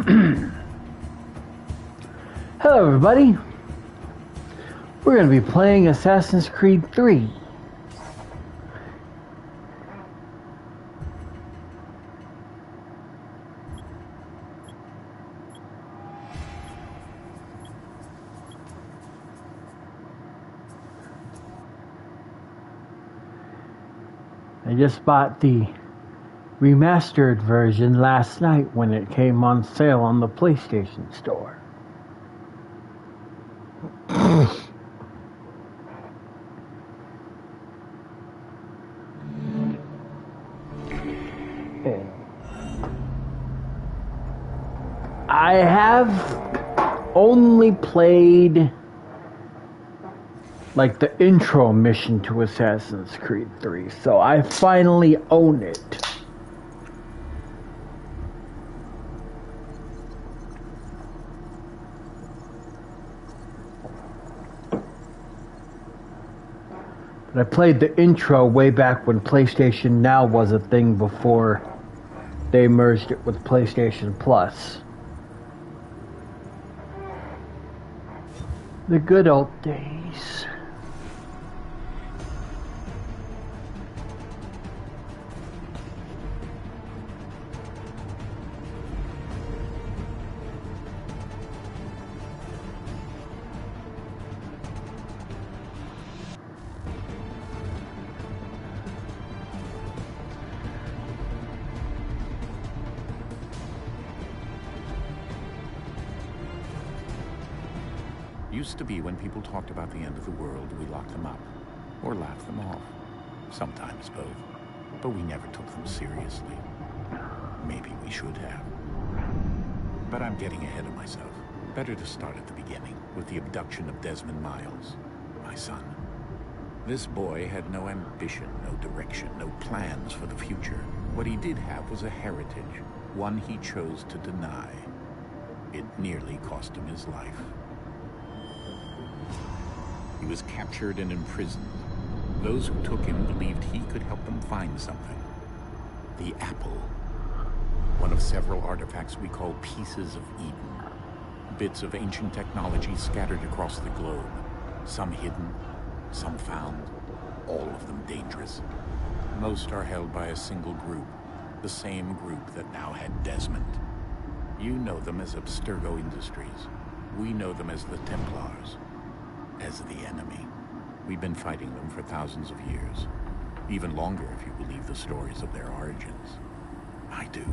Hello everybody, we're going to be playing Assassin's Creed 3. I just bought the Remastered version last night when it came on sale on the PlayStation Store. I have only played like the intro mission to Assassin's Creed 3, so I finally own it. But I played the intro way back when PlayStation Now was a thing before they merged it with PlayStation Plus. The good old days. Used to be when people talked about the end of the world, we locked them up, or laughed them off. Sometimes both. But we never took them seriously. Maybe we should have. But I'm getting ahead of myself. Better to start at the beginning, with the abduction of Desmond Miles, my son. This boy had no ambition, no direction, no plans for the future. What he did have was a heritage, one he chose to deny. It nearly cost him his life. He was captured and imprisoned. Those who took him believed he could help them find something. The apple. One of several artifacts we call pieces of Eden. Bits of ancient technology scattered across the globe. Some hidden, some found, all of them dangerous. Most are held by a single group, the same group that now had Desmond. You know them as Abstergo Industries. We know them as the Templars. As the enemy. We've been fighting them for thousands of years. Even longer if you believe the stories of their origins. I do.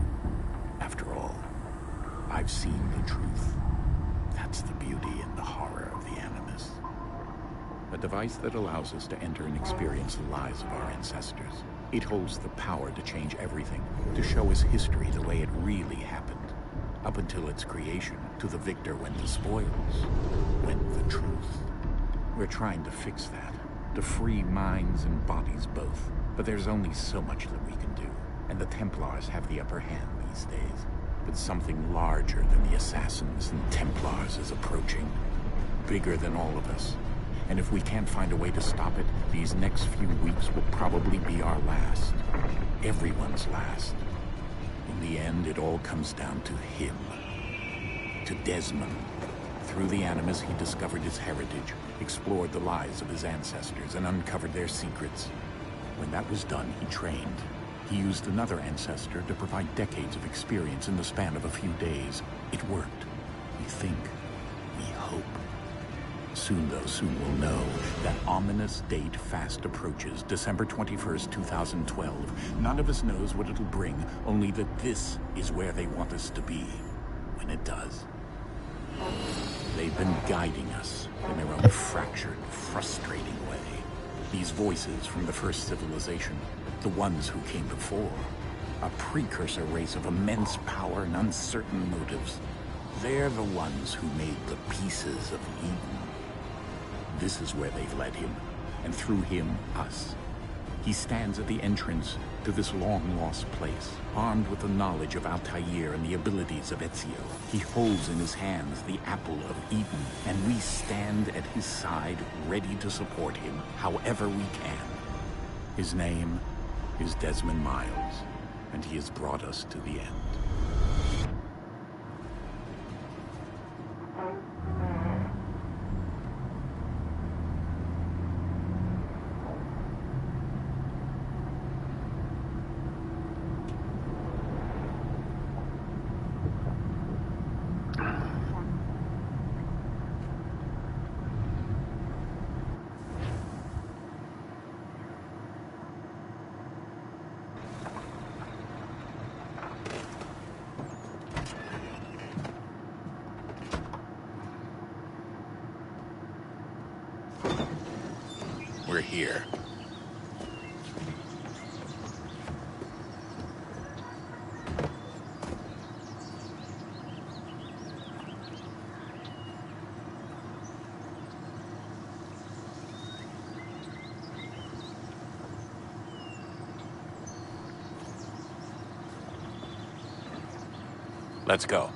After all, I've seen the truth. That's the beauty and the horror of the Animus. A device that allows us to enter and experience the lives of our ancestors. It holds the power to change everything, to show us history the way it really happened. Up until its creation, to the victor went the spoils, went the truth. We're trying to fix that, to free minds and bodies both. But there's only so much that we can do, and the Templars have the upper hand these days. But something larger than the Assassins and Templars is approaching, bigger than all of us. And if we can't find a way to stop it, these next few weeks will probably be our last. Everyone's last. In the end, it all comes down to him. To Desmond. Through the Animus, he discovered his heritage, explored the lives of his ancestors, and uncovered their secrets. When that was done, he trained. He used another ancestor to provide decades of experience in the span of a few days. It worked. We think. We hope. Soon, though, soon we'll know. That ominous date fast approaches, December 21st, 2012. None of us knows what it'll bring, only that this is where they want us to be. When it does. They've been guiding us in their own fractured, frustrating way. These voices from the first civilization, the ones who came before, a precursor race of immense power and uncertain motives. They're the ones who made the pieces of Eden. This is where they've led him, and through him, us. He stands at the entrance to this long-lost place, armed with the knowledge of Altair and the abilities of Ezio. He holds in his hands the apple of Eden, and we stand at his side, ready to support him however we can. His name is Desmond Miles, and he has brought us to the end. here. Let's go.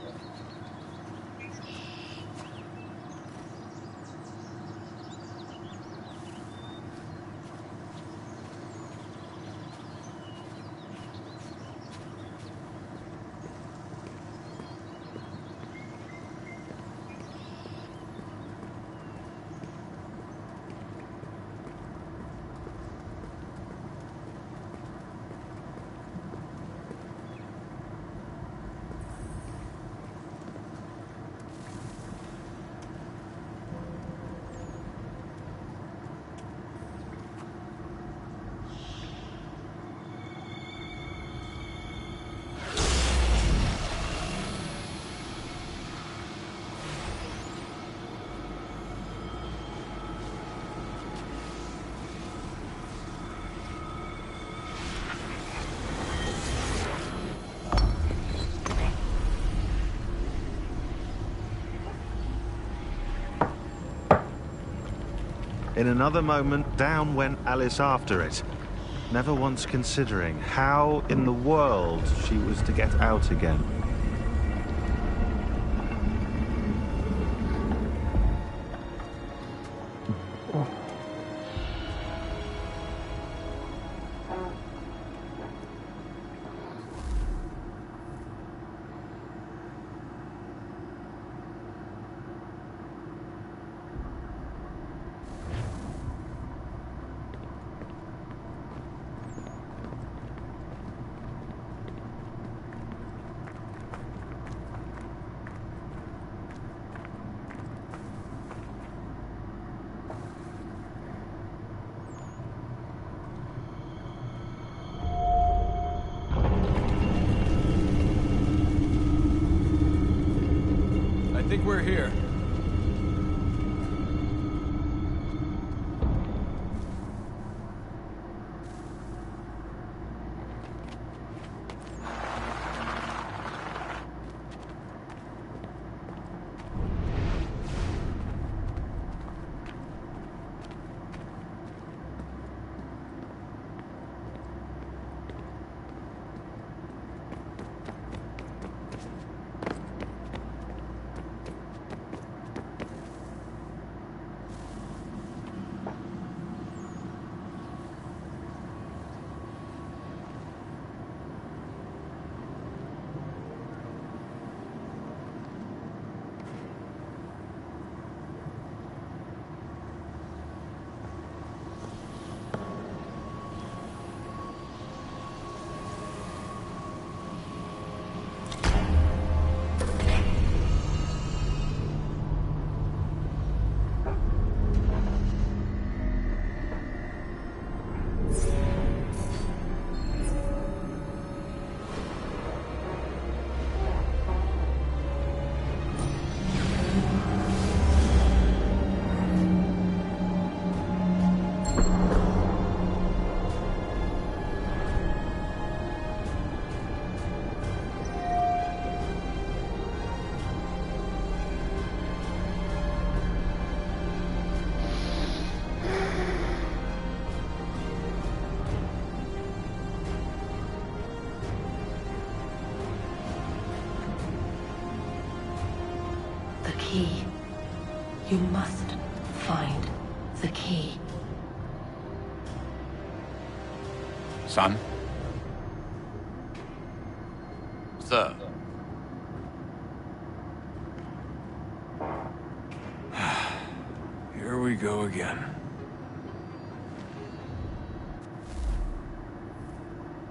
In another moment, down went Alice after it, never once considering how in the world she was to get out again. I think we're here. Key. You must find the key. Son? Sir. Here we go again.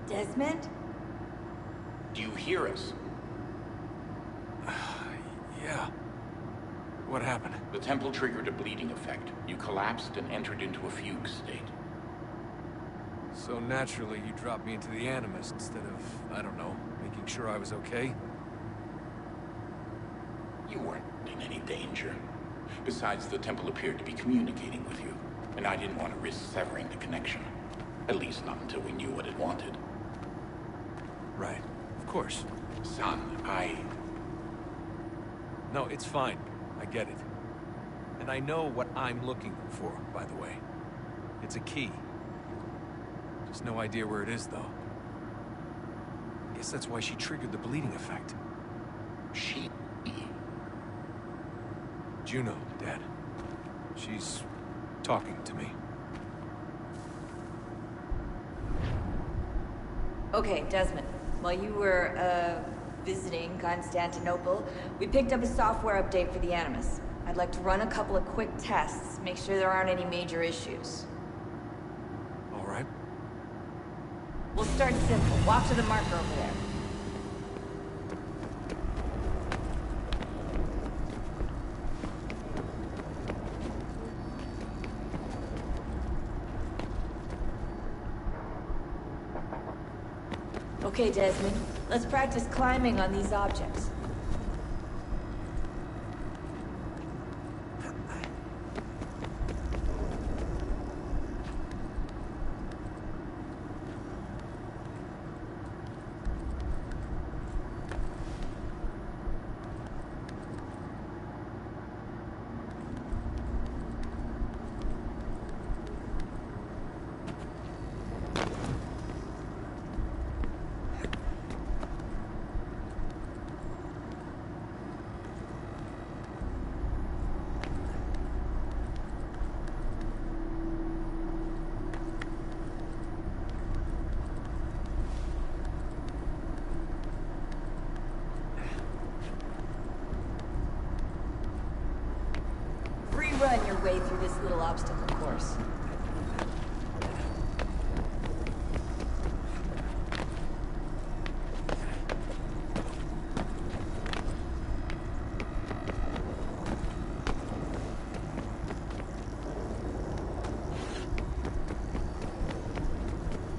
Desmond? Do you hear us? Yeah. What happened? The temple triggered a bleeding effect. You collapsed and entered into a fugue state. So naturally, you dropped me into the Animus instead of, I don't know, making sure I was okay? You weren't in any danger. Besides, the temple appeared to be communicating with you. and I didn't want to risk severing the connection. At least not until we knew what it wanted. Right. Of course. Son, No, it's fine. I get it. And I know what I'm looking for, by the way. It's a key. Just no idea where it is, though. Guess that's why she triggered the bleeding effect. She... Juno, Dad. She's talking to me. Okay, Desmond. While you were, visiting Constantinople, we picked up a software update for the Animus. I'd like to run a couple of quick tests, make sure there aren't any major issues. All right. We'll start simple. Walk to the marker over there. Okay, Desmond. Let's practice climbing on these objects. Run your way through this little obstacle course.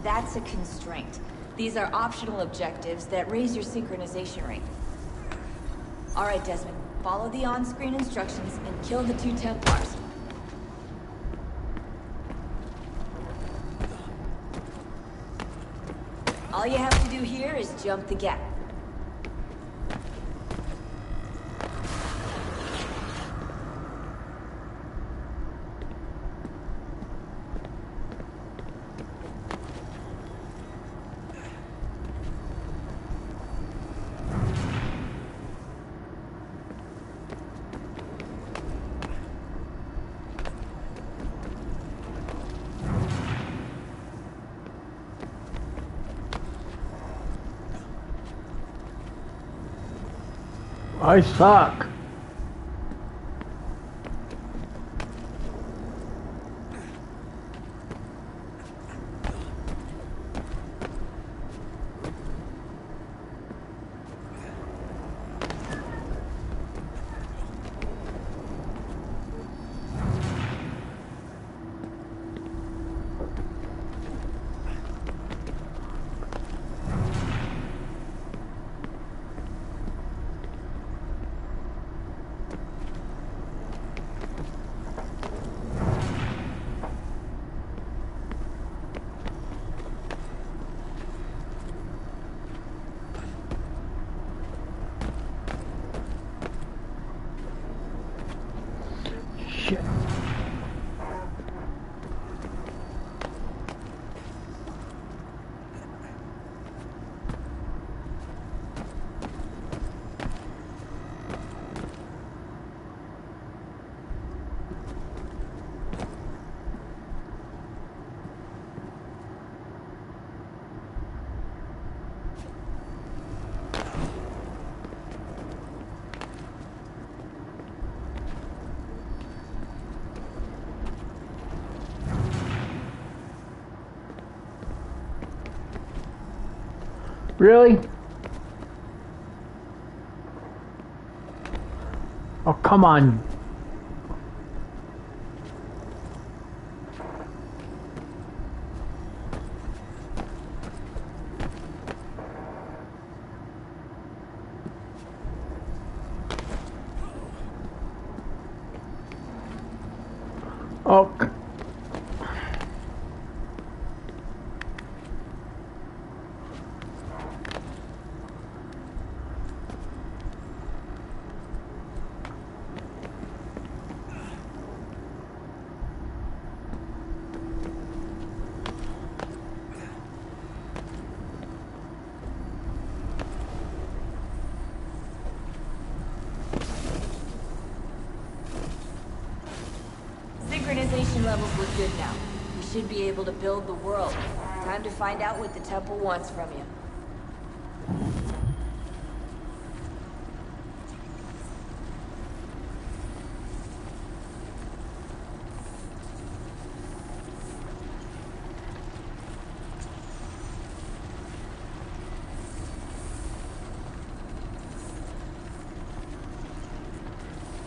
That's a constraint. These are optional objectives that raise your synchronization rate. All right, Desmond. Follow the on-screen instructions and kill the 2 Templars. All you have to do here is jump the gap. I suck. Shit. Really? Oh, come on. Oh. levels look good now. We should be able to build the world. Time to find out what the temple wants from you.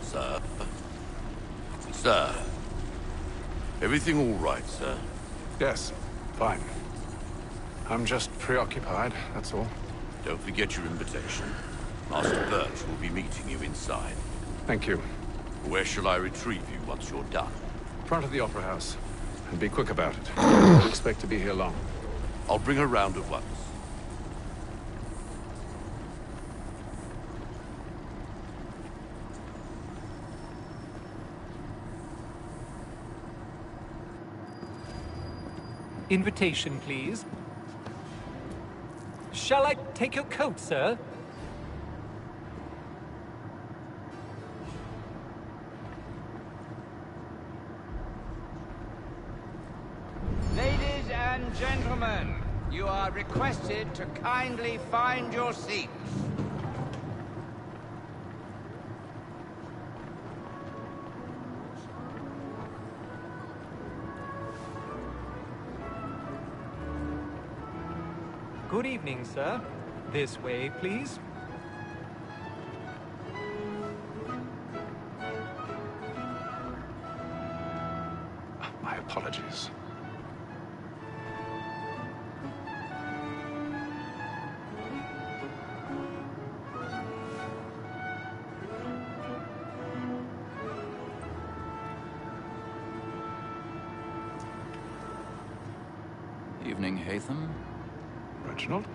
Sir? Sir? Everything all right, sir? Yes, fine. I'm just preoccupied, that's all. Don't forget your invitation. Master Birch will be meeting you inside. Thank you. Where shall I retrieve you once you're done? Front of the Opera House. And be quick about it. I don't expect to be here long. I'll bring her round at once. Invitation, please. Shall I take your coat, sir? Ladies and gentlemen, you are requested to kindly find your seats. Good evening, sir. This way, please. My apologies. Evening, Hatham. Reginald?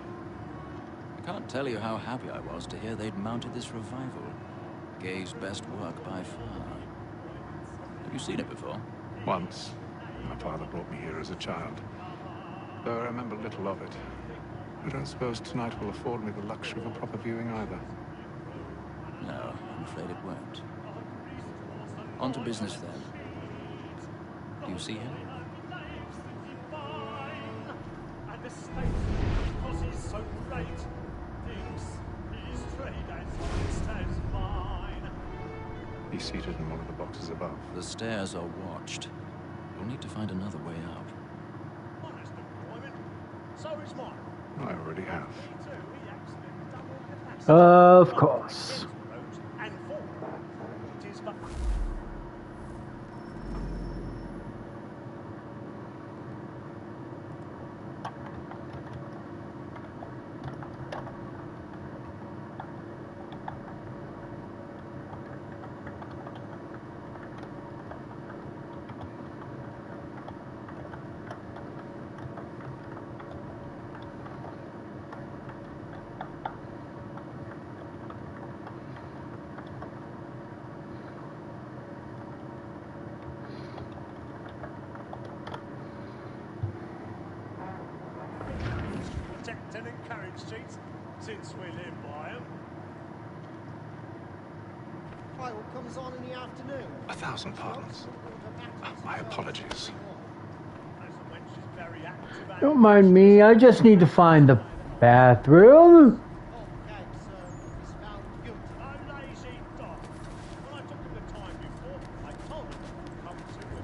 I can't tell you how happy I was to hear they'd mounted this revival. Gay's best work by far. Have you seen it before? Once. My father brought me here as a child. Though I remember little of it. I don't suppose tonight will afford me the luxury of a proper viewing either. No, I'm afraid it won't. On to business then. Do you see him? He's seated in one of the boxes above. The stairs are watched. You'll need to find another way out. I already have. Of course. And encourage cheats, since we live by them. What comes on in the afternoon? 1,000 pardons. My apologies. Don't mind me, I just need to find the bathroom.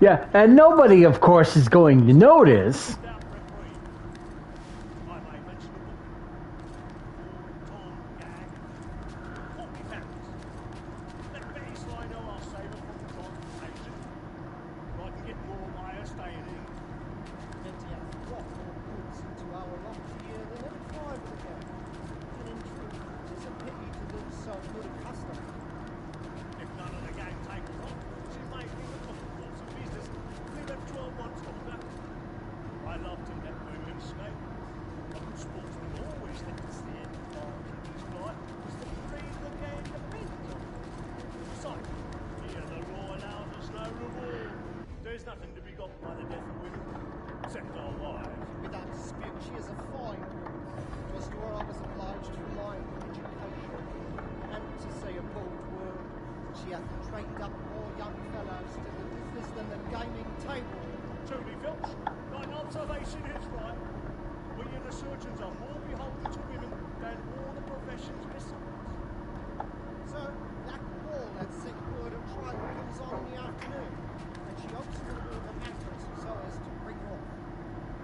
Yeah, and nobody, of course, is going to notice. There's nothing to be got by the death of women, except our wives. Without dispute, she is a fine woman. It was to her I was obliged to rely on education, and to say a bold word, she hath trained up more young fellows to the business than the gaming table. Truly, Filch, thine observation is right. We and the surgeons are more beholden to women than all the professions besides. So, that wall that sick word of trial comes on in the afternoon, and she hopes to deliver matters so as to bring off.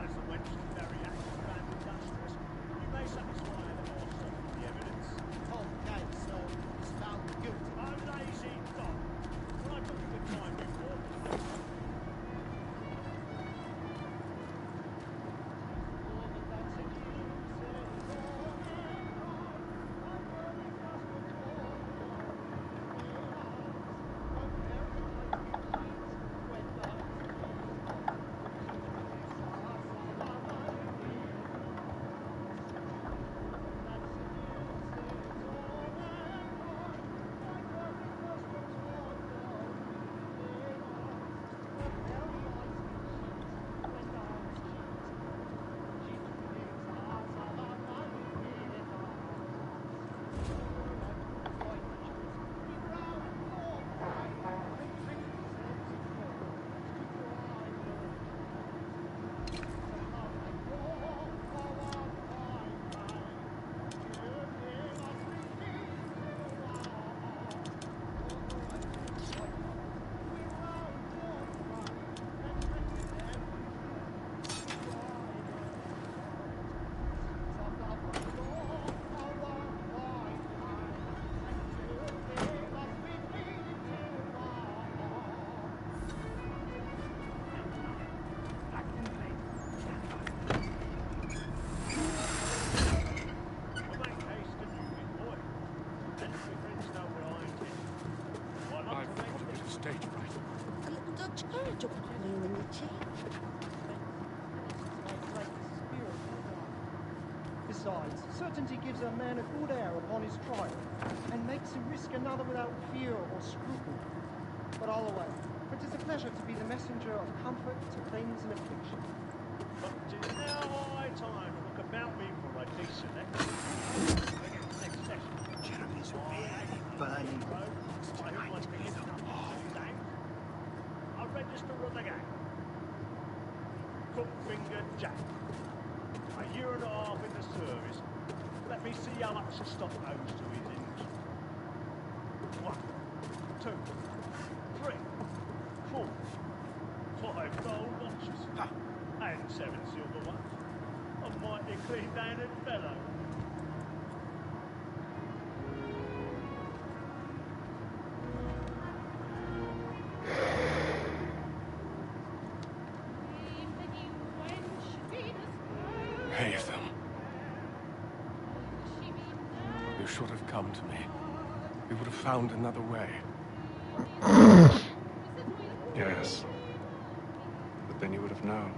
As the wench is very active and industrious, we may satisfy the more of the evidence. Tom Gates, sir, is found guilty. A lazy dog. When I took him the time before, Besides, certainty gives a man a good air upon his trial, and makes him risk another without fear or scruple. But all away, for 'tis a pleasure to be the messenger of comfort to pains and affliction. but it is now high time to look about me for a decent exit. Next session. Jeremy's really burning. I hope my ticket's up. I'll register with the gang. Crookfinger Jack. A year and a half in the service. Let me see how much the stock goes to his engine. 1, 2, 3, 4, 5 gold watches. And 7 silver ones. A mighty clean-handed fellow. Nathan. You should have come to me. We would have found another way. Yes. But then you would have known.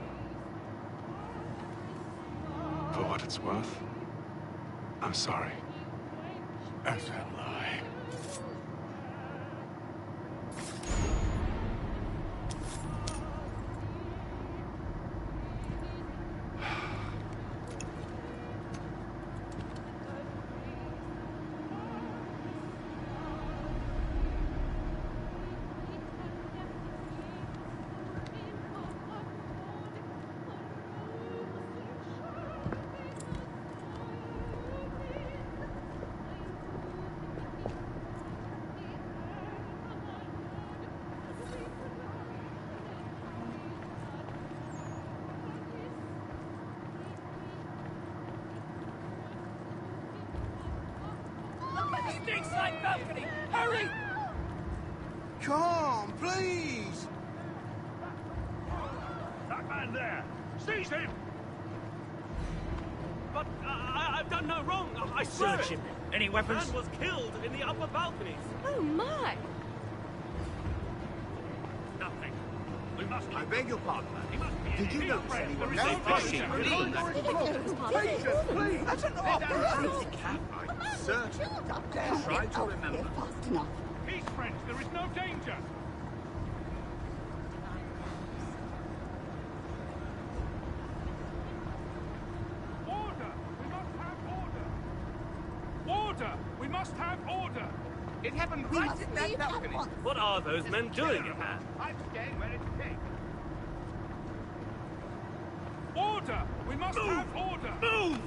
For what it's worth, I'm sorry. As am I. Stinks like balcony! Hurry! Come, please! That man there! Seize him! But I've done no wrong. I swear Search it. him. Any weapons? Man was killed in the upper balconies. Oh my! Nothing. We must. I beg your pardon, man. He must be. Did you notice anyone There is else no fishing? danger. Please! That's an I'm certain. Try to remember. Fast enough. Peace, friends. There is no danger. Order. We must have order. Order. We must have order. It happened right in that balcony. What are those men doing in there? I'm staying where it's safe. Order! We must have order! Move!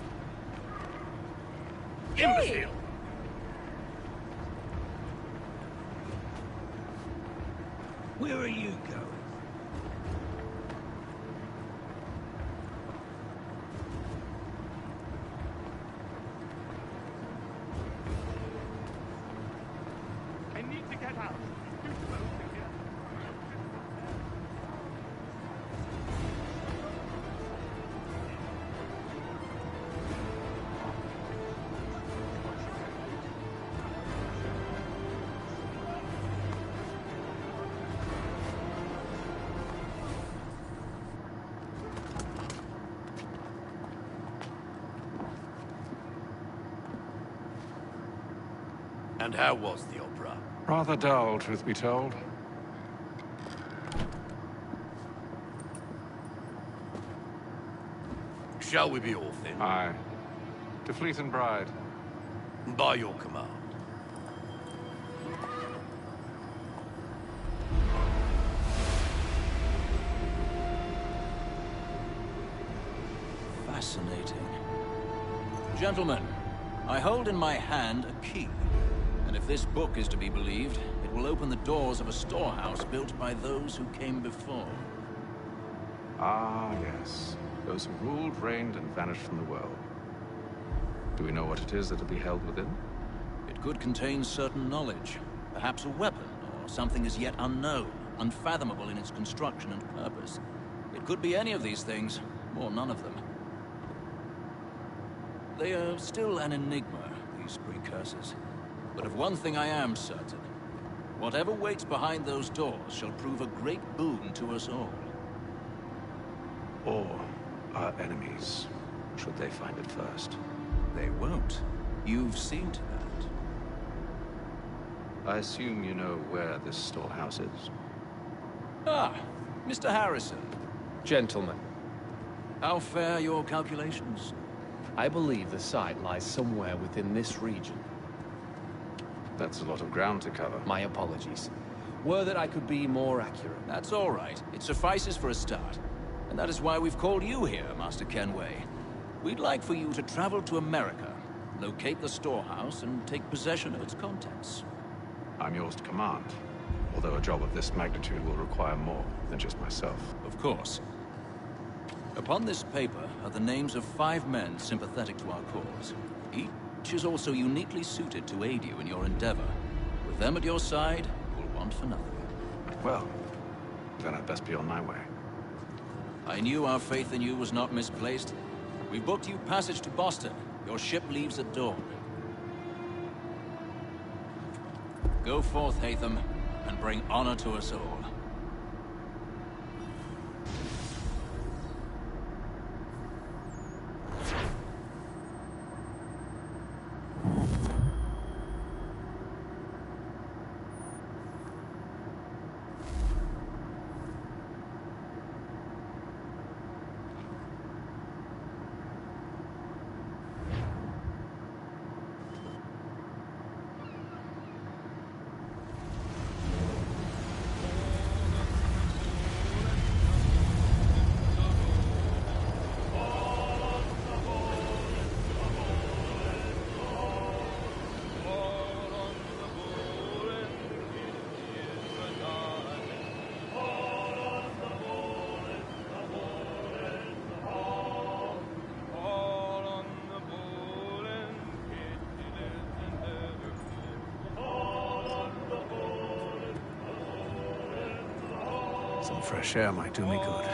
Hey! Imbecile! Where are you going? I need to get out. Too close to here. And how was the opera? Rather dull, truth be told. Shall we be off then? Aye. To Fleet and Bride. By your command. Fascinating. Gentlemen, I hold in my hand a key. And if this book is to be believed, it will open the doors of a storehouse built by those who came before. Ah, yes. Those who ruled, reigned, and vanished from the world. Do we know what it is that'll be held within? It could contain certain knowledge. Perhaps a weapon, or something as yet unknown, unfathomable in its construction and purpose. It could be any of these things, or none of them. They are still an enigma, these precursors. But of one thing I am certain. Whatever waits behind those doors shall prove a great boon to us all. Or our enemies, should they find it first. They won't. You've seen to that. I assume you know where this storehouse is? Ah, Mr. Harrison. Gentlemen, How fare your calculations? I believe the site lies somewhere within this region. That's a lot of ground to cover. My apologies. Were that I could be more accurate. That's all right. It suffices for a start. And that is why we've called you here, Master Kenway. We'd like for you to travel to America, locate the storehouse, and take possession of its contents. I'm yours to command, although a job of this magnitude will require more than just myself. Of course. Upon this paper are the names of 5 men sympathetic to our cause. Each is also uniquely suited to aid you in your endeavor. With them at your side, you'll want for nothing. Well, then I'd best be on my way. I knew our faith in you was not misplaced. We booked you passage to Boston. Your ship leaves at dawn. Go forth, Hatham, and bring honor to us all. Some fresh air might do me good.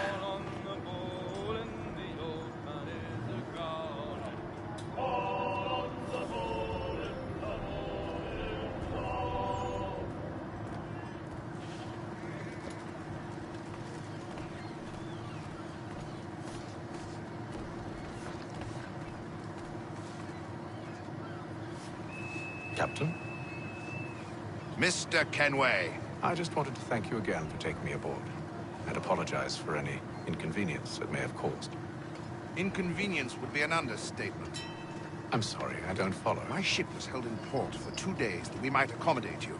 Captain? Mr. Kenway. I just wanted to thank you again for taking me aboard, and apologize for any inconvenience it may have caused. Inconvenience would be an understatement. I'm sorry, I don't follow. My ship was held in port for 2 days that we might accommodate you.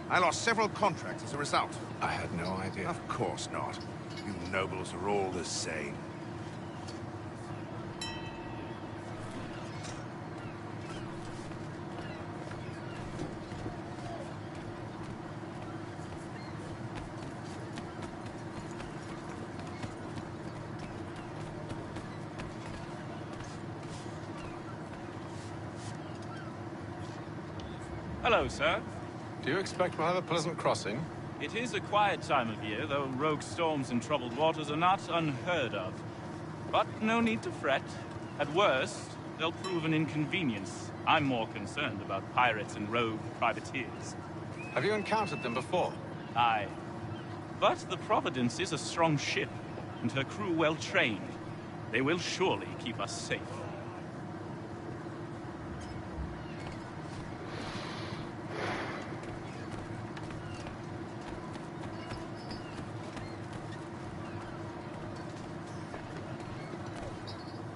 I lost several contracts as a result. I had no idea. Of course not. You nobles are all the same. Hello, sir. Do you expect we'll have a pleasant crossing? It is a quiet time of year, though rogue storms in troubled waters are not unheard of. But no need to fret. At worst, they'll prove an inconvenience. I'm more concerned about pirates and rogue privateers. Have you encountered them before? Aye. But the Providence is a strong ship, and her crew well trained. They will surely keep us safe.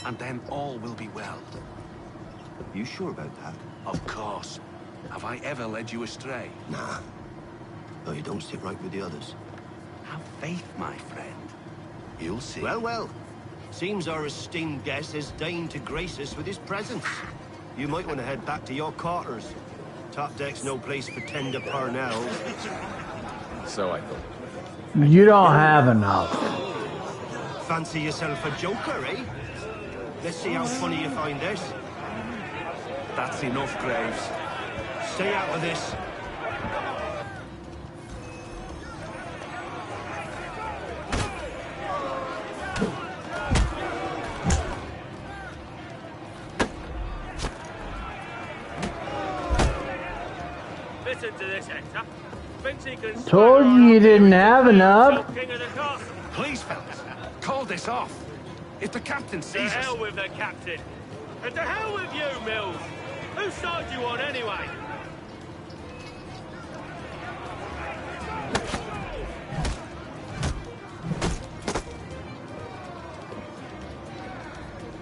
And then all will be well. You sure about that? Of course. Have I ever led you astray? Nah. No, you don't sit right with the others. Have faith, my friend. You'll see. Well, well. Seems our esteemed guest has deigned to grace us with his presence. You might want to head back to your quarters. Top deck's no place for tender Parnells. So I thought. You don't have enough. Fancy yourself a joker, eh? Let's see how funny you find this. That's enough, Graves. Stay out of this. Listen to this, Hector. Thinks he can Told you didn't have enough. King of the castle. Please, fellas, call this off. If the captain To sees hell us... with the captain. And to hell with you, Mills. Whose side you on, anyway?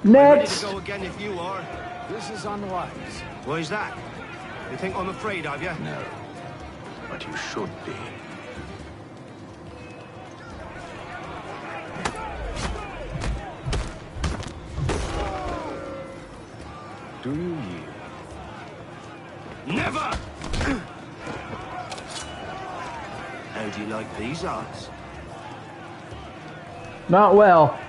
Ready Next. to go again if you are. This is unwise. Why's that? You think I'm afraid of you? No. But you should be. Do you yield? Never! How do you like these odds? Not well.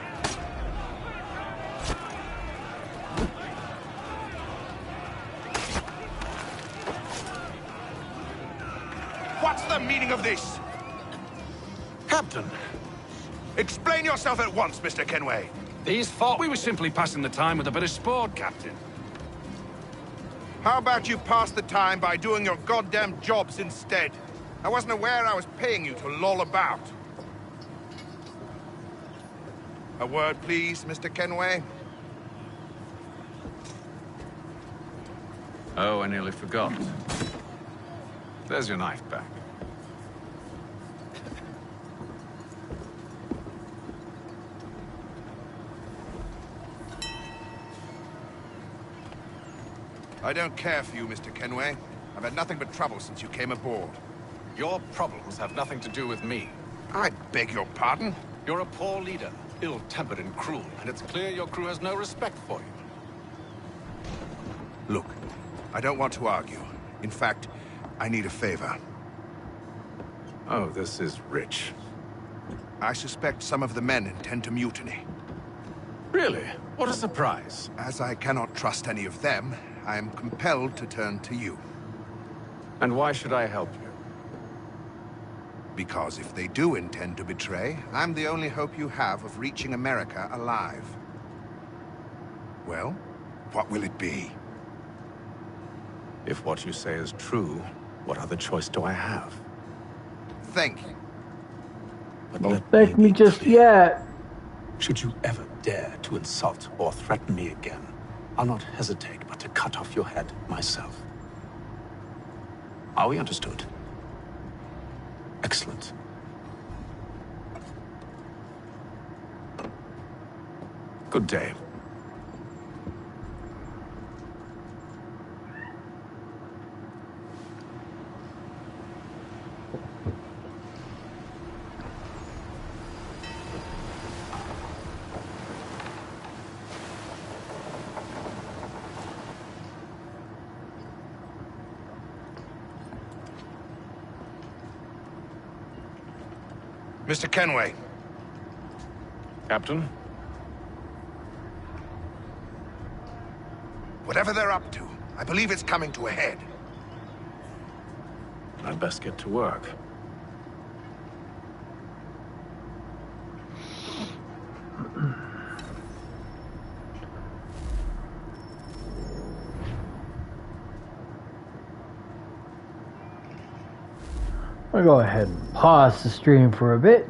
What's the meaning of this? Captain! Explain yourself at once, Mr. Kenway. These thought we were simply passing the time with a bit of sport, Captain. How about you pass the time by doing your goddamn jobs instead? I wasn't aware I was paying you to loll about. A word, please, Mr. Kenway. Oh, I nearly forgot. There's your knife back. I don't care for you, Mr. Kenway. I've had nothing but trouble since you came aboard. Your problems have nothing to do with me. I beg your pardon? You're a poor leader, ill-tempered and cruel, and it's clear your crew has no respect for you. Look, I don't want to argue. In fact, I need a favor. Oh, this is rich. I suspect some of the men intend to mutiny. Really? What a surprise. As I cannot trust any of them, I am compelled to turn to you. And why should I help you? Because if they do intend to betray, I'm the only hope you have of reaching America alive. Well, what will it be? If what you say is true, what other choice do I have? Thank you. But Don't thank me just yet. Should you ever dare to insult or threaten me again, I'll not hesitate but to cut off your head myself. Are we understood? Excellent. Good day. Mr. Kenway. Captain? Whatever they're up to, I believe it's coming to a head. I'd best get to work. I'll go ahead and pause the stream for a bit.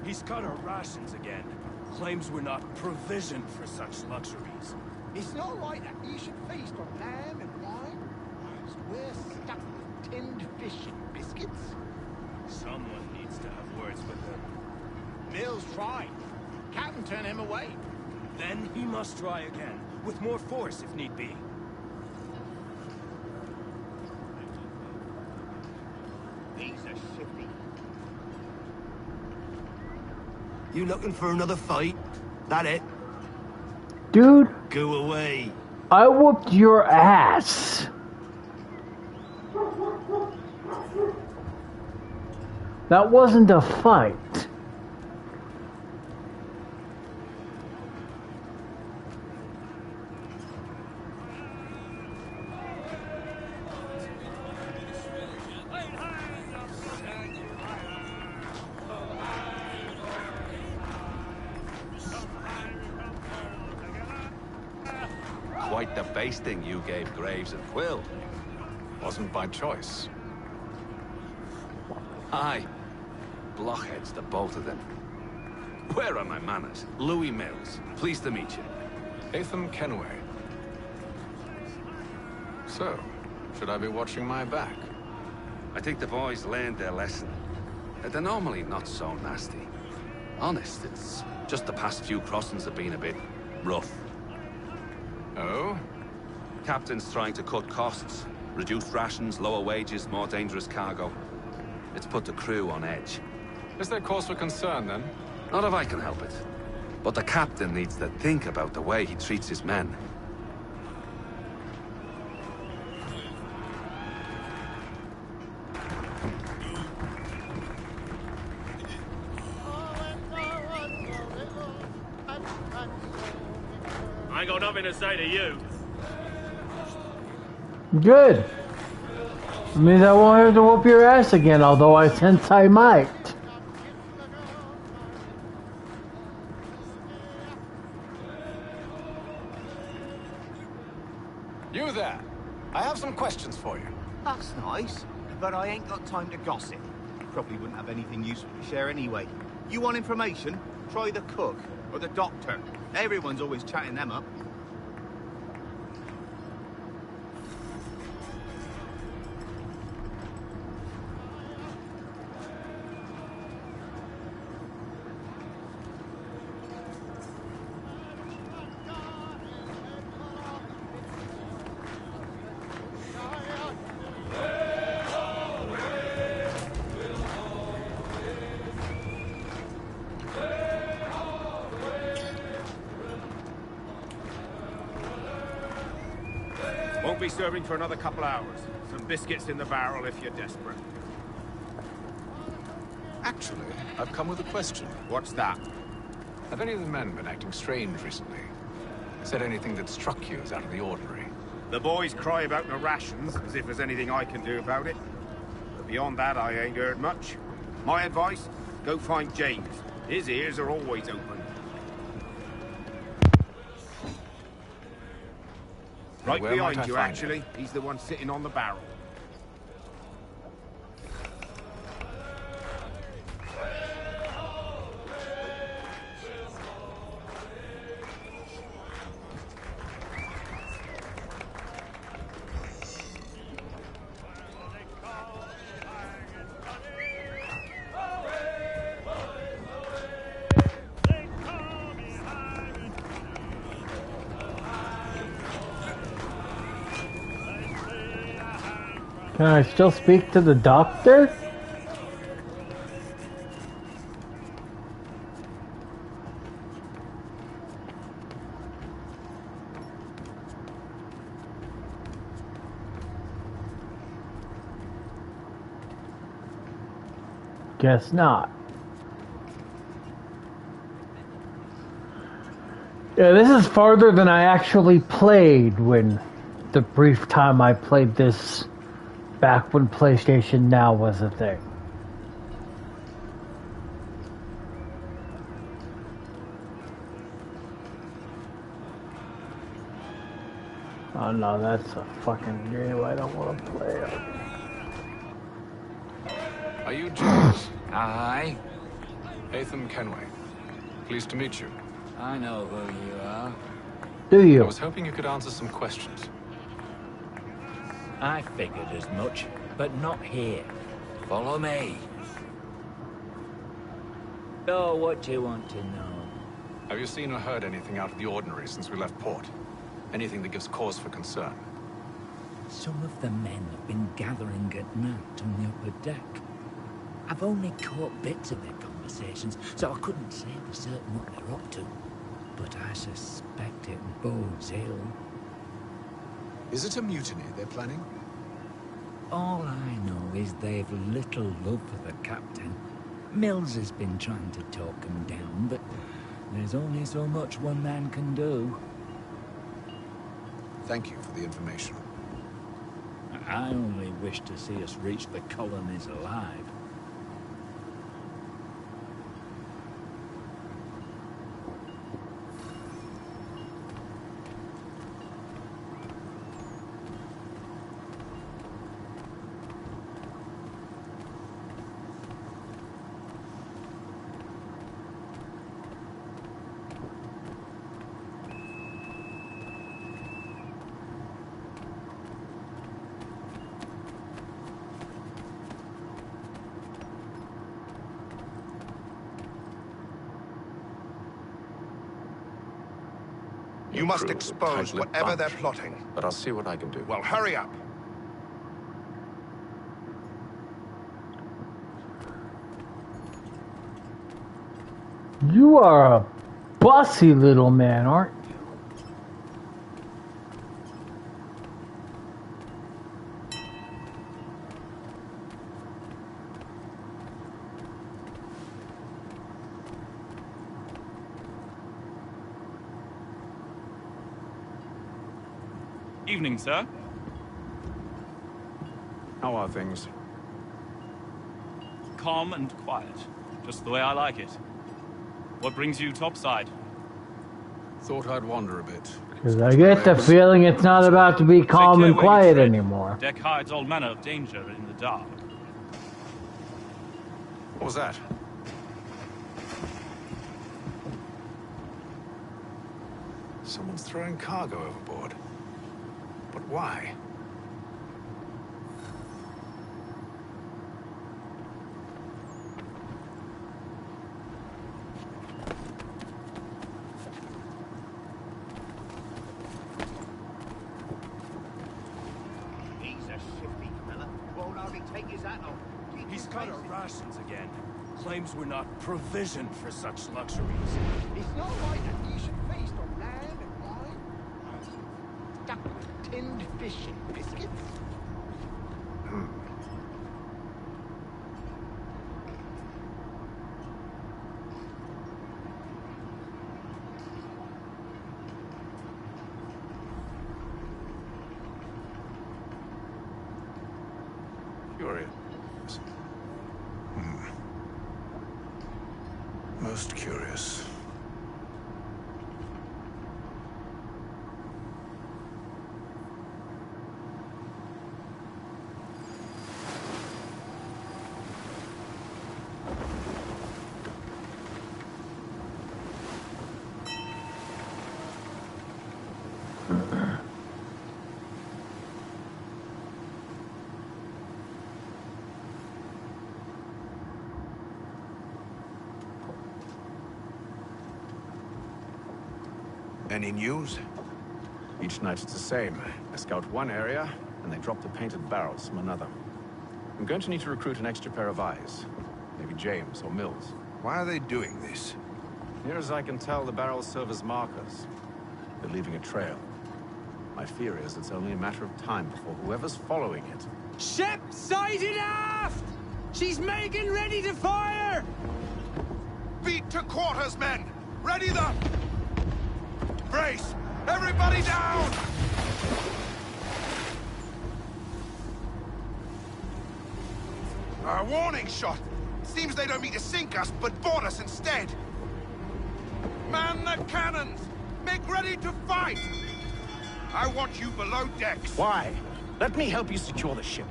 He's cut our rations again. Claims we're not provisioned for such luxuries. It's not right that you should feast on lamb and wine. Whilst we're stuck with tinned fish and biscuits. Someone needs to have words with him. Mills tried. Captain turned him away. Then he must try again, with more force if need be. He's a shifty. You looking for another fight? That it? Dude, go away. I whooped your ass. That wasn't a fight. Quite the basting you gave Graves and Quill. Wasn't by choice. Aye. Blockheads, the both of them. Where are my manners? Louis Mills. Pleased to meet you. Atham Kenway. So, should I be watching my back? I think the boys learned their lesson. They're normally not so nasty. Honest, it's just the past few crossings have been a bit rough. Oh? Captain's trying to cut costs. Reduced rations, lower wages, more dangerous cargo. It's put the crew on edge. Is there cause for concern, then? Not if I can help it. But the captain needs to think about the way he treats his men. I ain't got nothing to say to you. Good. It means I won't have to whoop your ass again, although I sense I might. You there. I have some questions for you. That's nice, but I ain't got time to gossip. Probably wouldn't have anything useful to share anyway. You want information? Try the cook or the doctor. Everyone's always chatting them up. Won't be serving for another couple hours. Some biscuits in the barrel if you're desperate. Actually, I've come with a question. What's that? Have any of the men been acting strange recently? Said anything that struck you as out of the ordinary? The boys cry about the rations, as if there's anything I can do about it. But beyond that, I ain't heard much. My advice? Go find James. His ears are always open. Right Where might I behind you, find actually. He's the one sitting on the barrel. Can I still speak to the doctor? Guess not. Yeah, this is farther than I actually played when the brief time I played this back when PlayStation Now was a thing. Oh no, that's a fucking game I don't want to play. Are you James? Aye. Hatham Kenway. Pleased to meet you. I know who you are. Do you? I was hoping you could answer some questions. I figured as much, but not here. Follow me. So, what do you want to know? Have you seen or heard anything out of the ordinary since we left port? Anything that gives cause for concern? Some of the men have been gathering at night on the upper deck. I've only caught bits of their conversations, so I couldn't say for certain what they're up to. But I suspect it bodes ill. Is it a mutiny they're planning? All I know is they've little love for the captain. Mills has been trying to talk him down, but there's only so much one man can do. Thank you for the information. I only wish to see us reach the colonies alive. You must expose whatever they're plotting. But I'll see what I can do. Well, hurry up. You are a bossy little man, aren't you? Evening, sir. How are things? Calm and quiet. Just the way I like it. What brings you topside? Thought I'd wander a bit. Because I get the feeling it's not about to be calm and quiet anymore. Deck hides all manner of danger in the dark. What was that? Someone's throwing cargo overboard. But why? He's a shifty fella. Won't hardly take his hat off. He's cut our rations again. Claims we're not provisioned for such luxuries. It's not right that you should feast on land and wine. Stuck with tinned fish and biscuits. Curious. Most curious. Any news? Each night it's the same. I scout one area, and they drop the painted barrels from another. I'm going to need to recruit an extra pair of eyes. Maybe James or Mills. Why are they doing this? Near as I can tell, the barrels serve as markers. They're leaving a trail. My fear is it's only a matter of time before whoever's following it... Ship sighted aft! She's making ready to fire! Beat to quarters, men! Ready the... Brace! Everybody down! A warning shot! Seems they don't mean to sink us, but board us instead! Man the cannons! Make ready to fight! I want you below decks. Why? Let me help you secure the ship.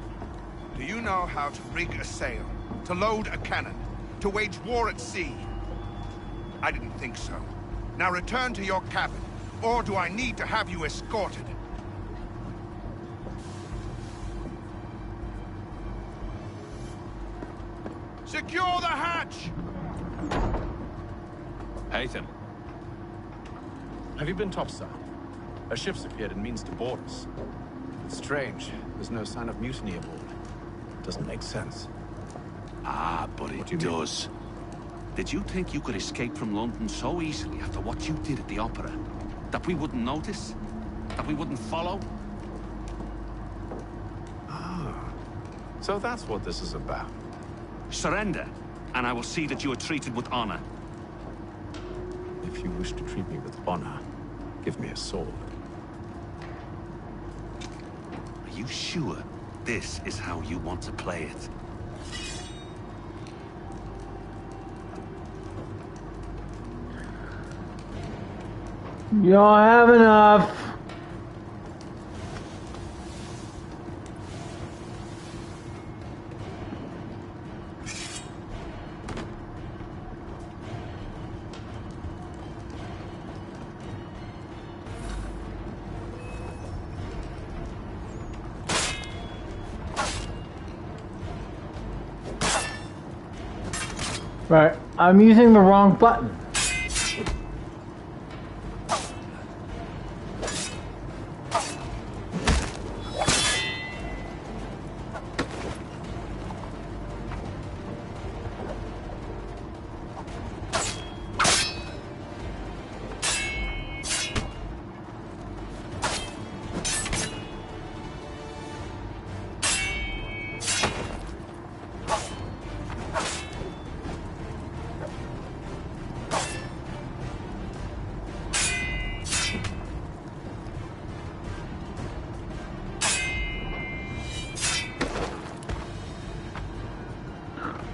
Do you know how to rig a sail? To load a cannon? To wage war at sea? I didn't think so. Now return to your cabin, or do I need to have you escorted? Secure the hatch! Haytham. Have you been topside? A ship's appeared and means to board us. It's strange. There's no sign of mutiny aboard. Doesn't make sense. Ah, but it does. Did you think you could escape from London so easily after what you did at the Opera? That we wouldn't notice? That we wouldn't follow? Ah. So that's what this is about. Surrender, and I will see that you are treated with honor. If you wish to treat me with honor, give me a sword. Are you sure this is how you want to play it? You don't have enough. Right, I'm using the wrong button.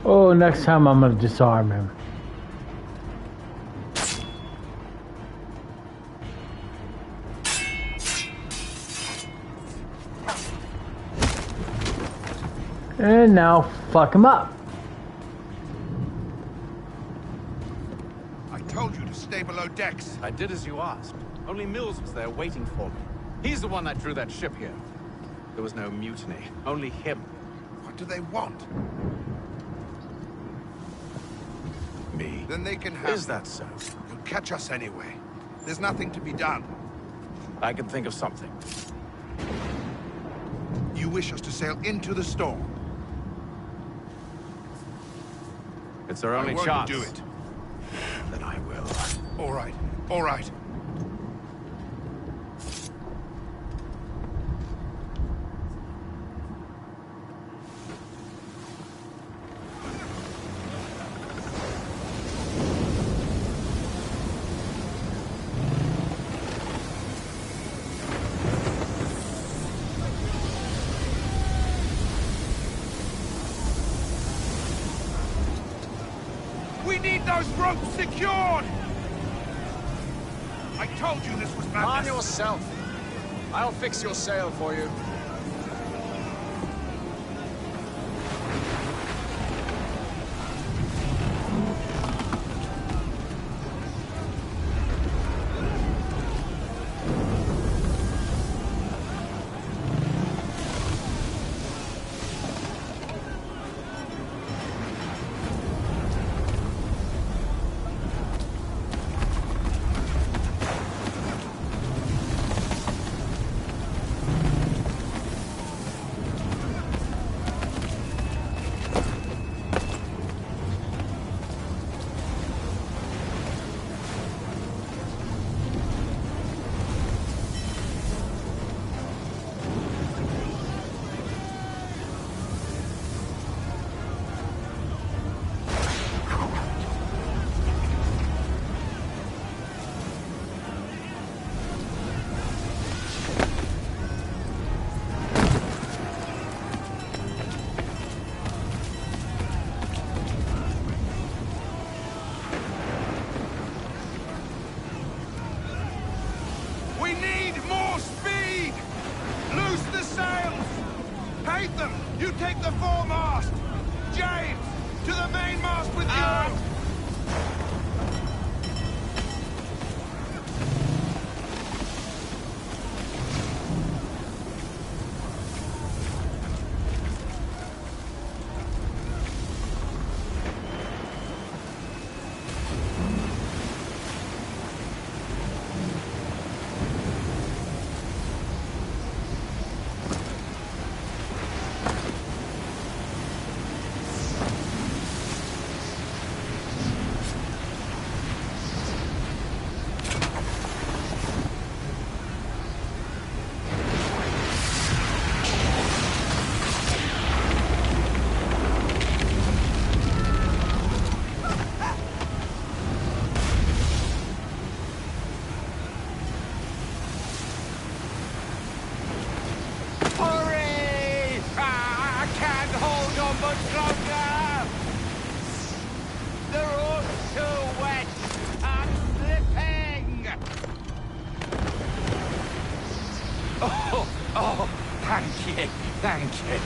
Oh, next time I'm gonna disarm him. And now fuck him up. I told you to stay below decks. I did as you asked. Only Mills was there waiting for me. He's the one that drew that ship here. There was no mutiny, only him. What do they want? Me? Then they can have... Is that so? You'll catch us anyway. There's nothing to be done. I can think of something. You wish us to sail into the storm? It's our only I won't chance. do it. Then I will. All right, all right. We need those ropes secured! I told you this was madness. Arm yourself. I'll fix your sail for you. Take them! You take the foremast! James! To the mainmast with you! Hurry! I can't hold on much longer! The road's too wet! I'm slipping! Oh, thank you.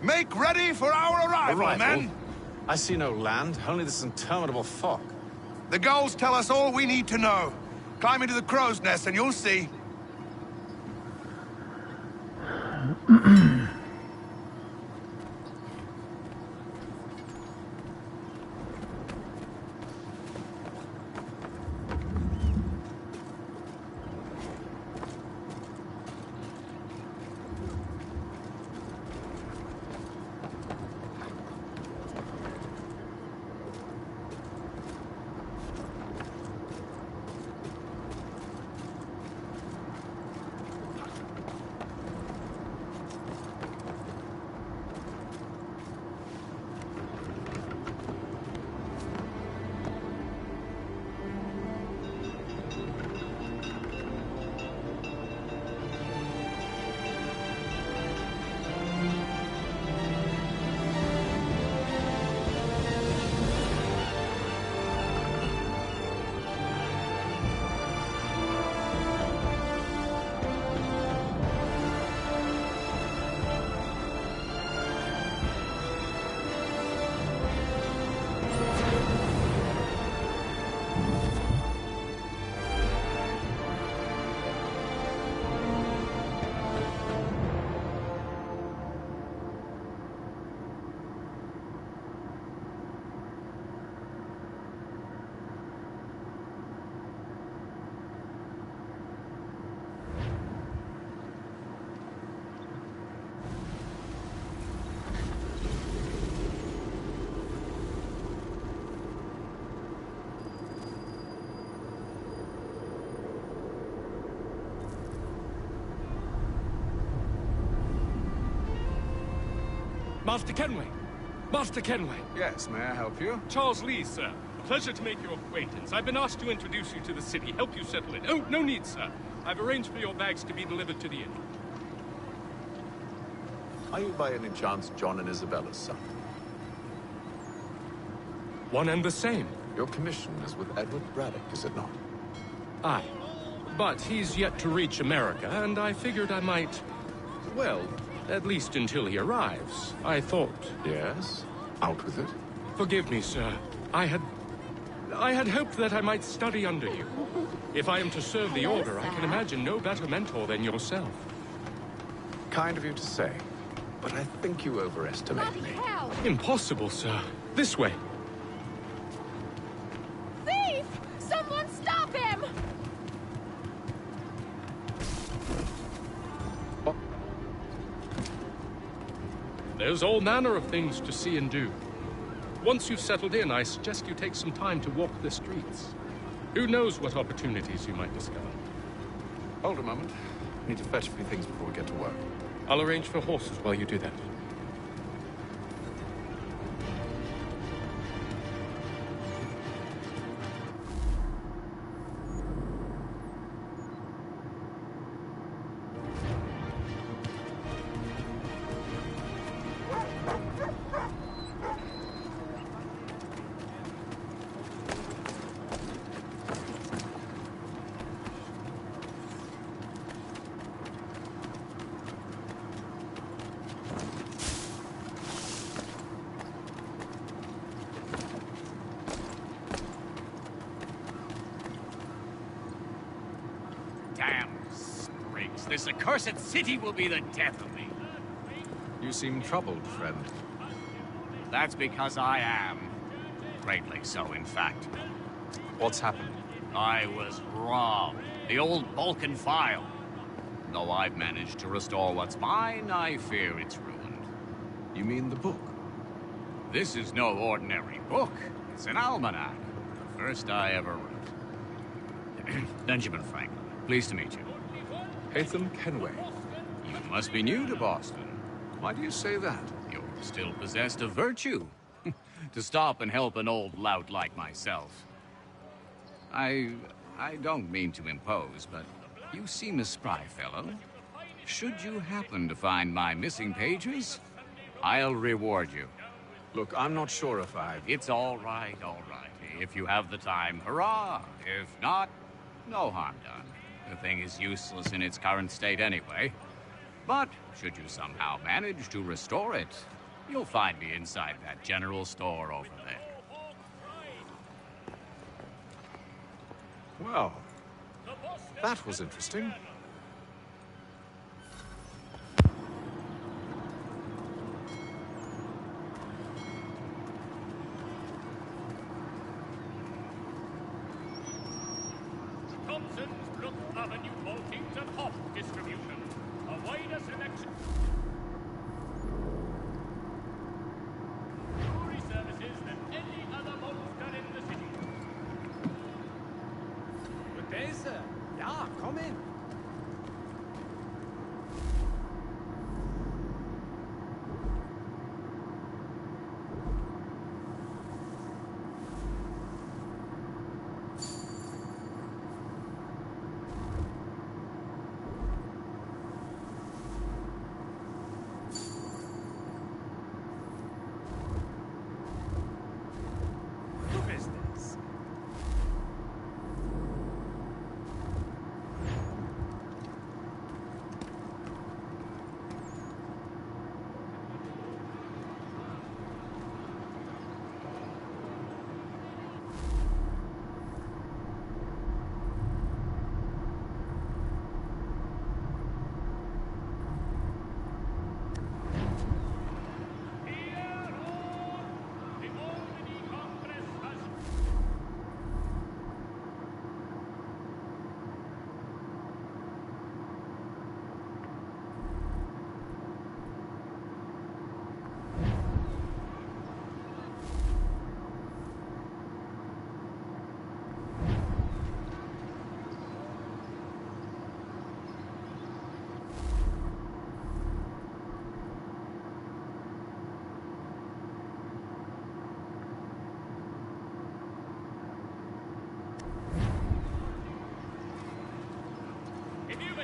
Make ready for our arrival, men! I see no land, only this interminable fog. The gulls tell us all we need to know. Climb into the crow's nest and you'll see. Master Kenway! Master Kenway! Yes, may I help you? Charles Lee, sir. A pleasure to make your acquaintance. I've been asked to introduce you to the city, help you settle in. Oh, no need, sir. I've arranged for your bags to be delivered to the inn. Are you by any chance John and Isabella's son? One and the same. Your commission is with Edward Braddock, is it not? Aye. But he's yet to reach America, and I figured I might... Well, at least until he arrives, I thought. Yes? Out with it. Forgive me, sir. I had hoped that I might study under you. If I am to serve the Order, I can imagine no better mentor than yourself. Kind of you to say, but I think you overestimate me. Impossible, sir. This way. Thief! Someone stop him! There's all manner of things to see and do. Once you've settled in, I suggest you take some time to walk the streets. Who knows what opportunities you might discover. Hold a moment. I need to fetch a few things before we get to work. I'll arrange for horses while you do that. Damn sprigs. This accursed city will be the death of me. You seem troubled, friend. That's because I am. Greatly so, in fact. What's happened? I was robbed. The old Balkan file. Though I've managed to restore what's mine, I fear it's ruined. You mean the book? This is no ordinary book. It's an almanac. The first I ever wrote. Benjamin Franklin. Pleased to meet you. Hatham Kenway. You must be new to Boston. Why do you say that? You're still possessed of virtue. To stop and help an old lout like myself. I don't mean to impose, but you seem a spry fellow. Should you happen to find my missing pages, I'll reward you. Look, I'm not sure if I've... It's all right, all right. If you have the time, hurrah! If not, no harm done. The thing is useless in its current state anyway. But should you somehow manage to restore it, you'll find me inside that general store over there. Well, that was interesting. Thompson's Brook Avenue maltings and hop distribution. A wider selection. Brewery services than any other maltster in the city. Good day, sir. Yeah, come in.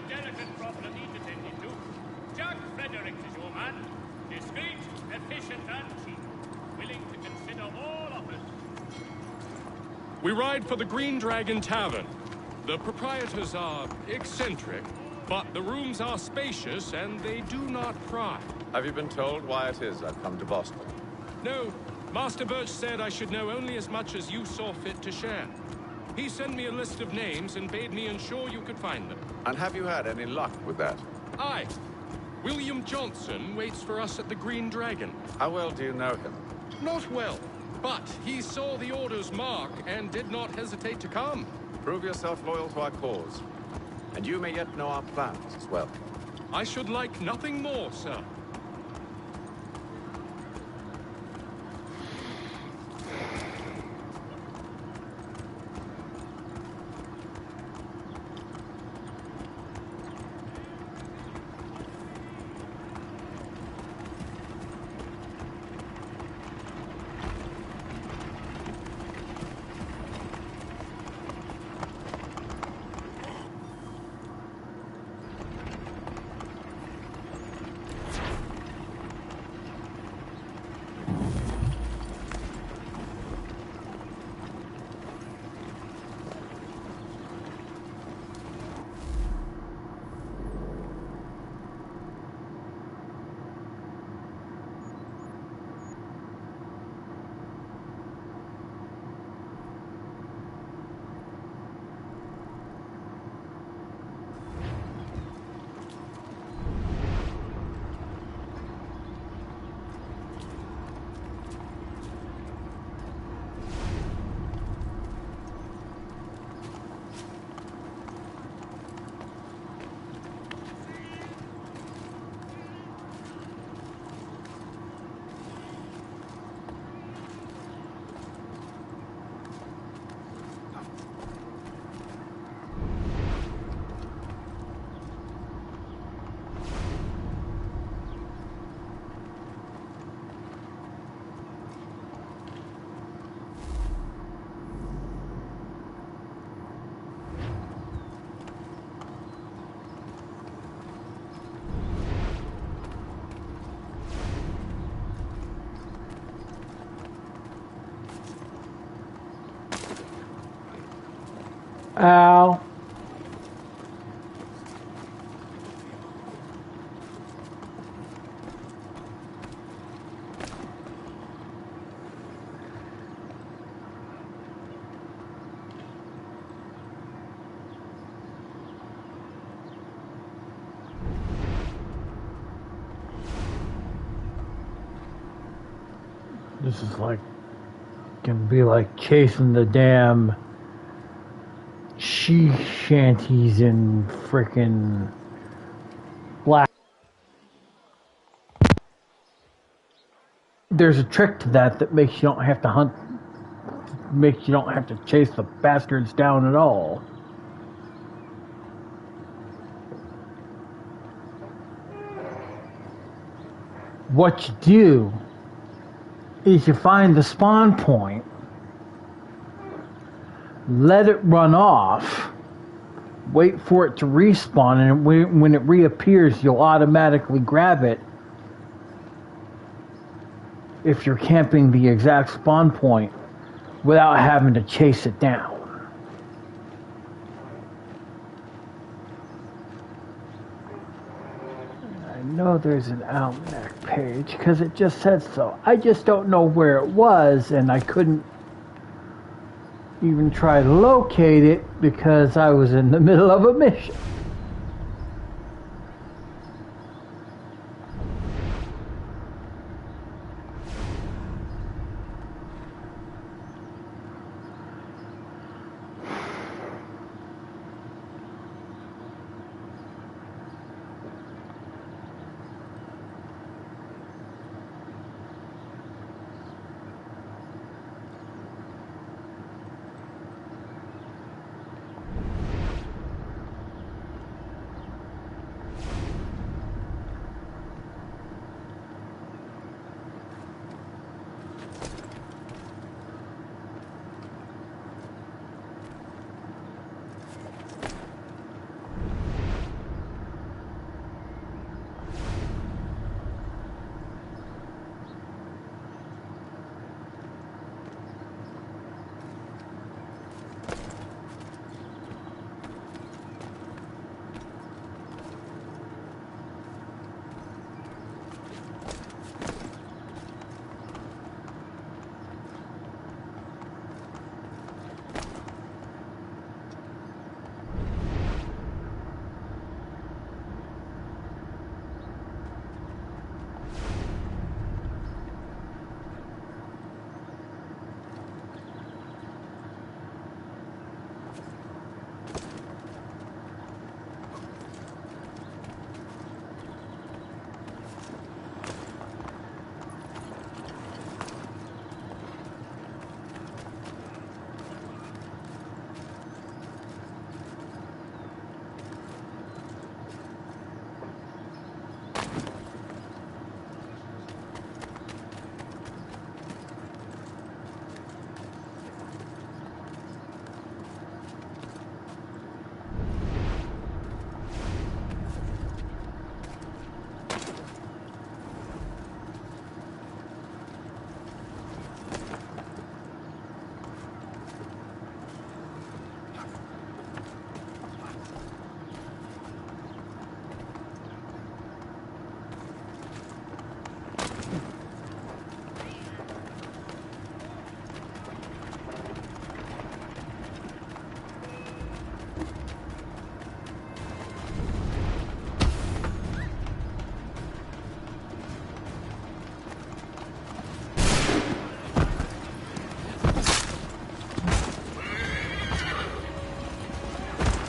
Delicate problem needs attended to. Jack Fredericks is your man. Discreet, efficient, and cheap. Willing to consider all offers. We ride for the Green Dragon Tavern. The proprietors are eccentric, but the rooms are spacious and they do not pry. Have you been told why it is I've come to Boston? No, Master Birch said I should know only as much as you saw fit to share. He sent me a list of names and bade me ensure you could find them. And have you had any luck with that? Aye. William Johnson waits for us at the Green Dragon. How well do you know him? Not well, but he saw the order's mark and did not hesitate to come. Prove yourself loyal to our cause. And you may yet know our plans as well. I should like nothing more, sir. Ow. This is like gonna be like chasing the damn she shanties in frickin' Black. There's a trick to that makes you don't have to hunt, makes you don't have to chase the bastards down at all. What you do is you find the spawn point, let it run off, wait for it to respawn, and when it reappears, you'll automatically grab it if you're camping the exact spawn point without having to chase it down. I know there's an Almanac page because it just said so. I just don't know where it was, and I couldn't even try to locate it because I was in the middle of a mission.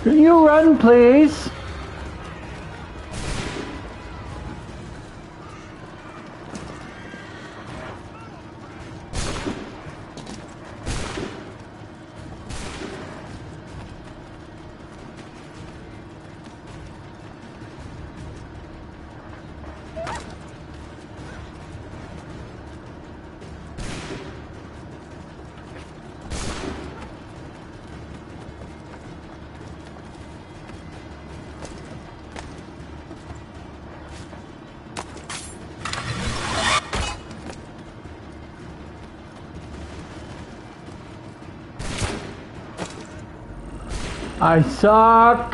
Can you run, please? I suck.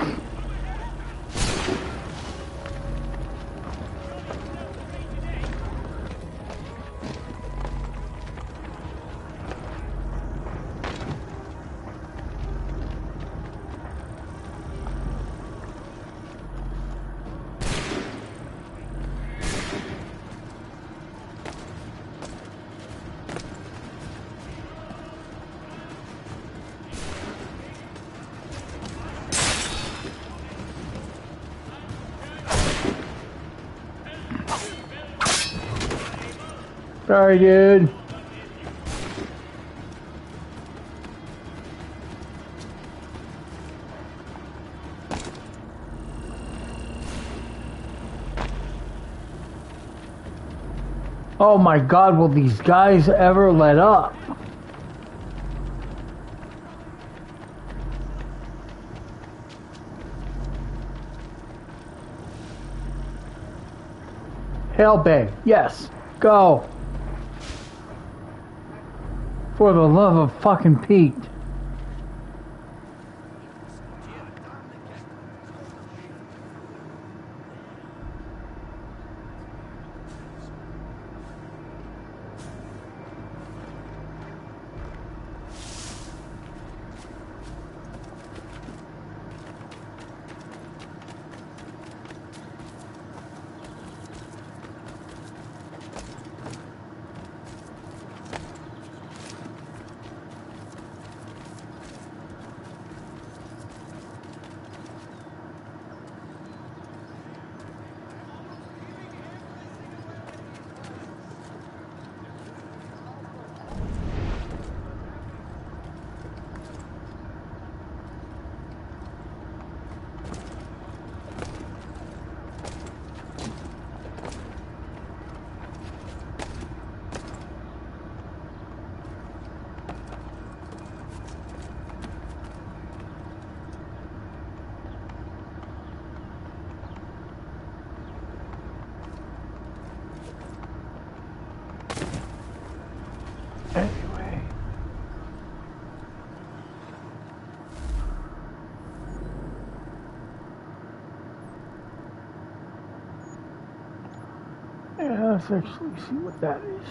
Sorry, dude. Oh my God, will these guys ever let up? Hail Bay, yes, go. For the love of fucking Pete. Anyway. Yeah, let's actually see what that is.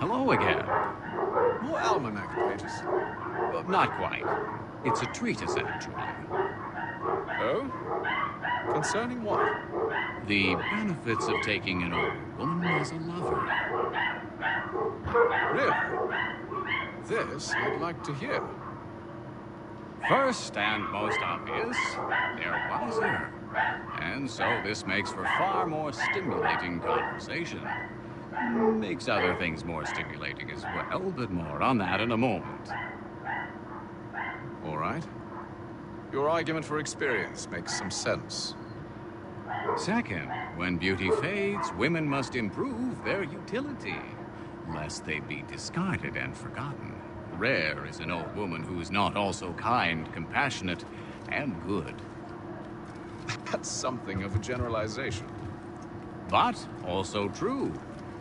Hello again. More almanac pages. Not quite. It's a treatise, actually. Oh? Concerning what? The benefits of taking an older woman as a lover. Really? This I'd like to hear. First and most obvious, they're wiser. And so this makes for far more stimulating conversation. Makes other things more stimulating as well, but more on that in a moment. All right. Your argument for experience makes some sense. Second, when beauty fades, women must improve their utility, lest they be discarded and forgotten. Rare is an old woman who is not also kind, compassionate, and good. That's something of a generalization. But also true.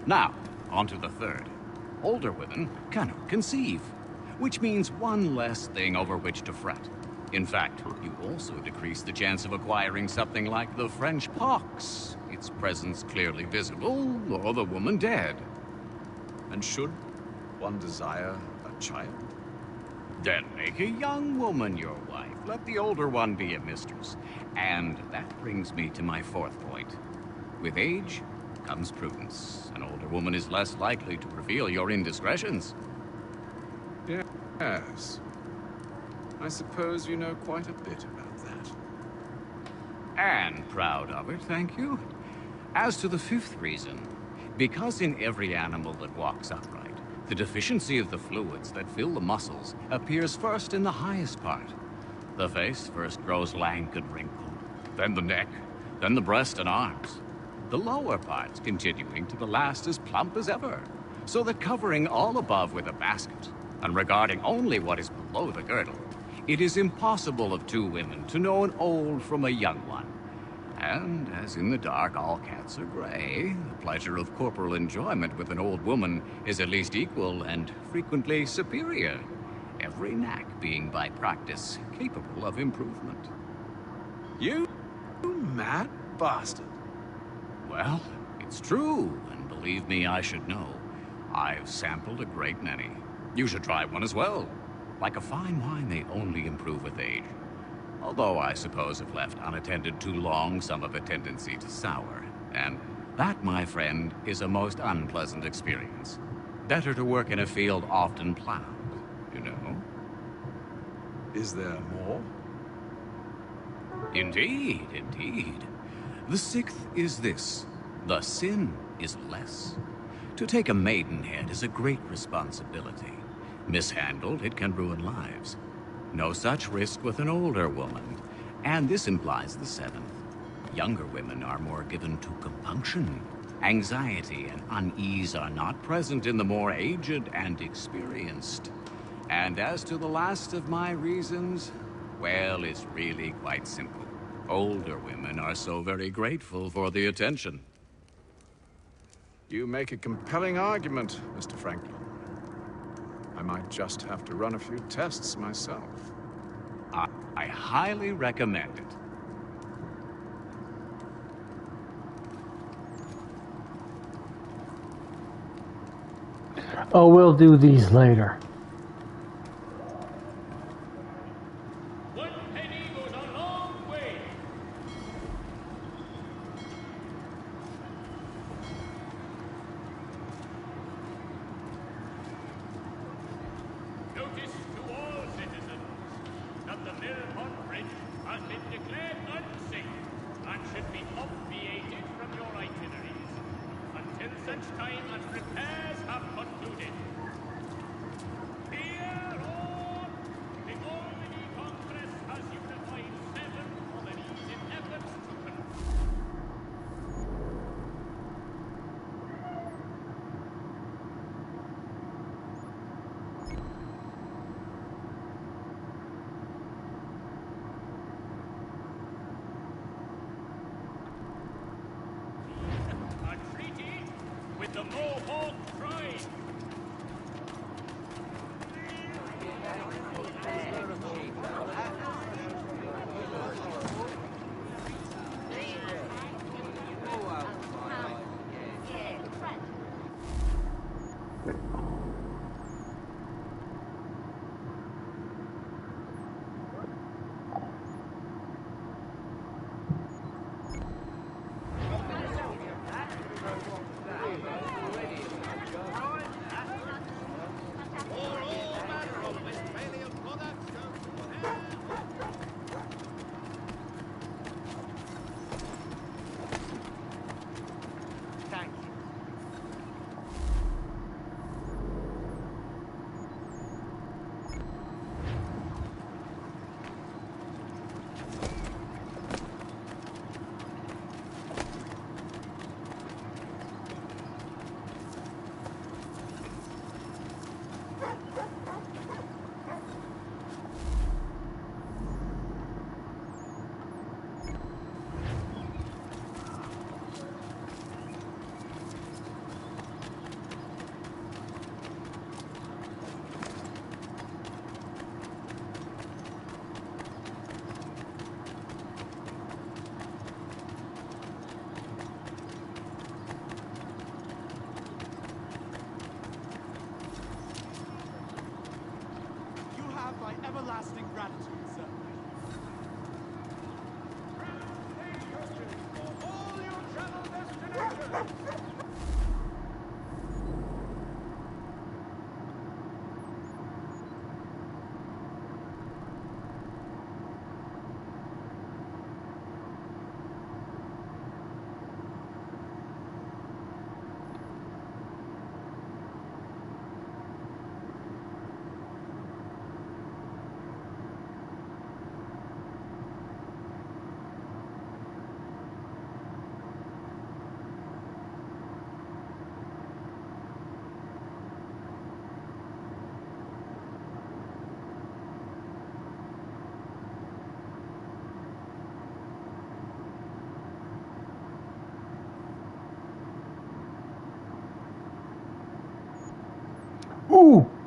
Now, on to the third. Older women cannot conceive, which means one less thing over which to fret. In fact, you also decrease the chance of acquiring something like the French pox, its presence clearly visible, or the woman dead. And should one desire a child? Then make a young woman your wife. Let the older one be a mistress. And that brings me to my fourth point. With age comes prudence. An older woman is less likely to reveal your indiscretions. Yes. I suppose you know quite a bit about that. And proud of it, thank you. As to the fifth reason, because in every animal that walks upright, the deficiency of the fluids that fill the muscles appears first in the highest part. The face first grows lank and wrinkled, then the neck, then the breast and arms. The lower parts continuing to the last as plump as ever, so that covering all above with a basket, and regarding only what is below the girdle, it is impossible of two women to know an old from a young one. And as in the dark all cats are gray, the pleasure of corporal enjoyment with an old woman is at least equal and frequently superior, every knack being by practice capable of improvement. You mad bastard. Well, it's true, and believe me, I should know. I've sampled a great many. You should try one as well. Like a fine wine, they only improve with age. Although I suppose if left unattended too long, some have a tendency to sour. And that, my friend, is a most unpleasant experience. Better to work in a field often plowed, you know? Is there more? Indeed, indeed. The sixth is this. The sin is less. To take a maidenhead is a great responsibility. Mishandled, it can ruin lives. No such risk with an older woman. And this implies the seventh. Younger women are more given to compunction. Anxiety and unease are not present in the more aged and experienced. And as to the last of my reasons, well, it's really quite simple. Older women are so very grateful for the attention. You make a compelling argument, Mr. Franklin. I might just have to run a few tests myself. I highly recommend it. Oh, we'll do these later. One penny goes a long way. Notice to all citizens that the mill pond bridge has been declared unsafe and should be obviated from your itineraries until such time as repairs have concluded. Here on, the Albany Congress has unified 7 colonies in efforts to a treaty with the Mohawk tribe.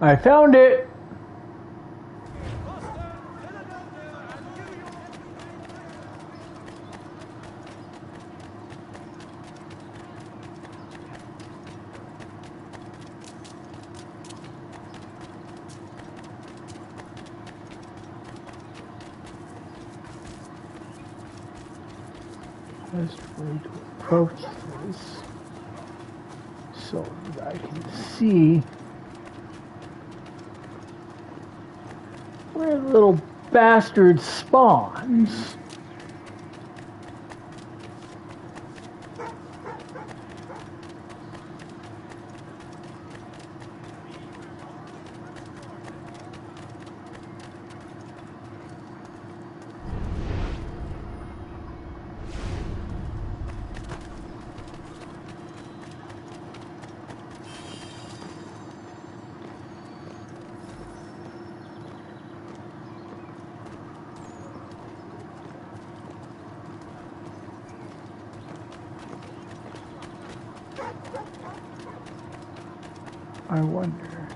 I found it. Best way to approach this so that I can see where the little bastard spawns. I wonder.